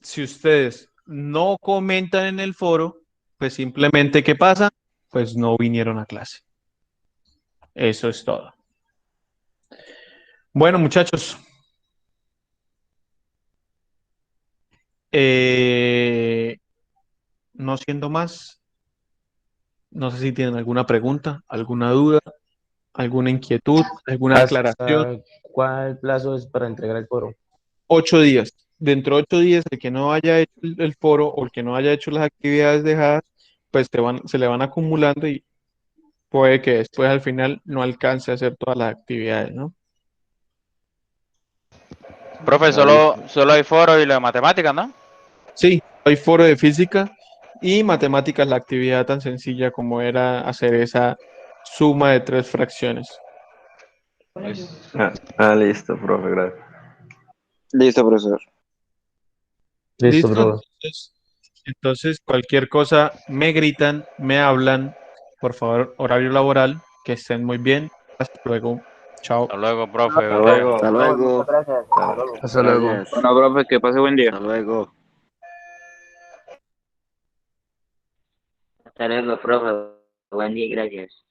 Si ustedes no comentan en el foro, pues simplemente, ¿qué pasa? Pues no vinieron a clase. Eso es todo. Bueno, muchachos. No siendo más, no sé si tienen alguna pregunta, alguna duda, alguna inquietud, alguna aclaración. ¿Cuál plazo es para entregar el foro? 8 días. Dentro de 8 días, el que no haya hecho el foro o el que no haya hecho las actividades dejadas, pues se le van acumulando y puede que después al final no alcance a hacer todas las actividades, ¿no? Profe, solo hay foro y lo de matemáticas, ¿no? Sí, hay foro de física y matemáticas, la actividad tan sencilla como era hacer esa suma de 3 fracciones. Listo, profe, gracias. Listo, profesor. Listo, ¿Listo? profe. Entonces, cualquier cosa, me gritan, me hablan. Por favor, horario laboral, que estén muy bien. Hasta luego. Chao. Hasta luego, profe. Hasta Buen día. luego. Hasta luego. Gracias. Hasta luego. Hasta luego. Gracias. Bueno, profe, que pase buen día. Hasta luego. Hasta luego, profe. Buen día, gracias.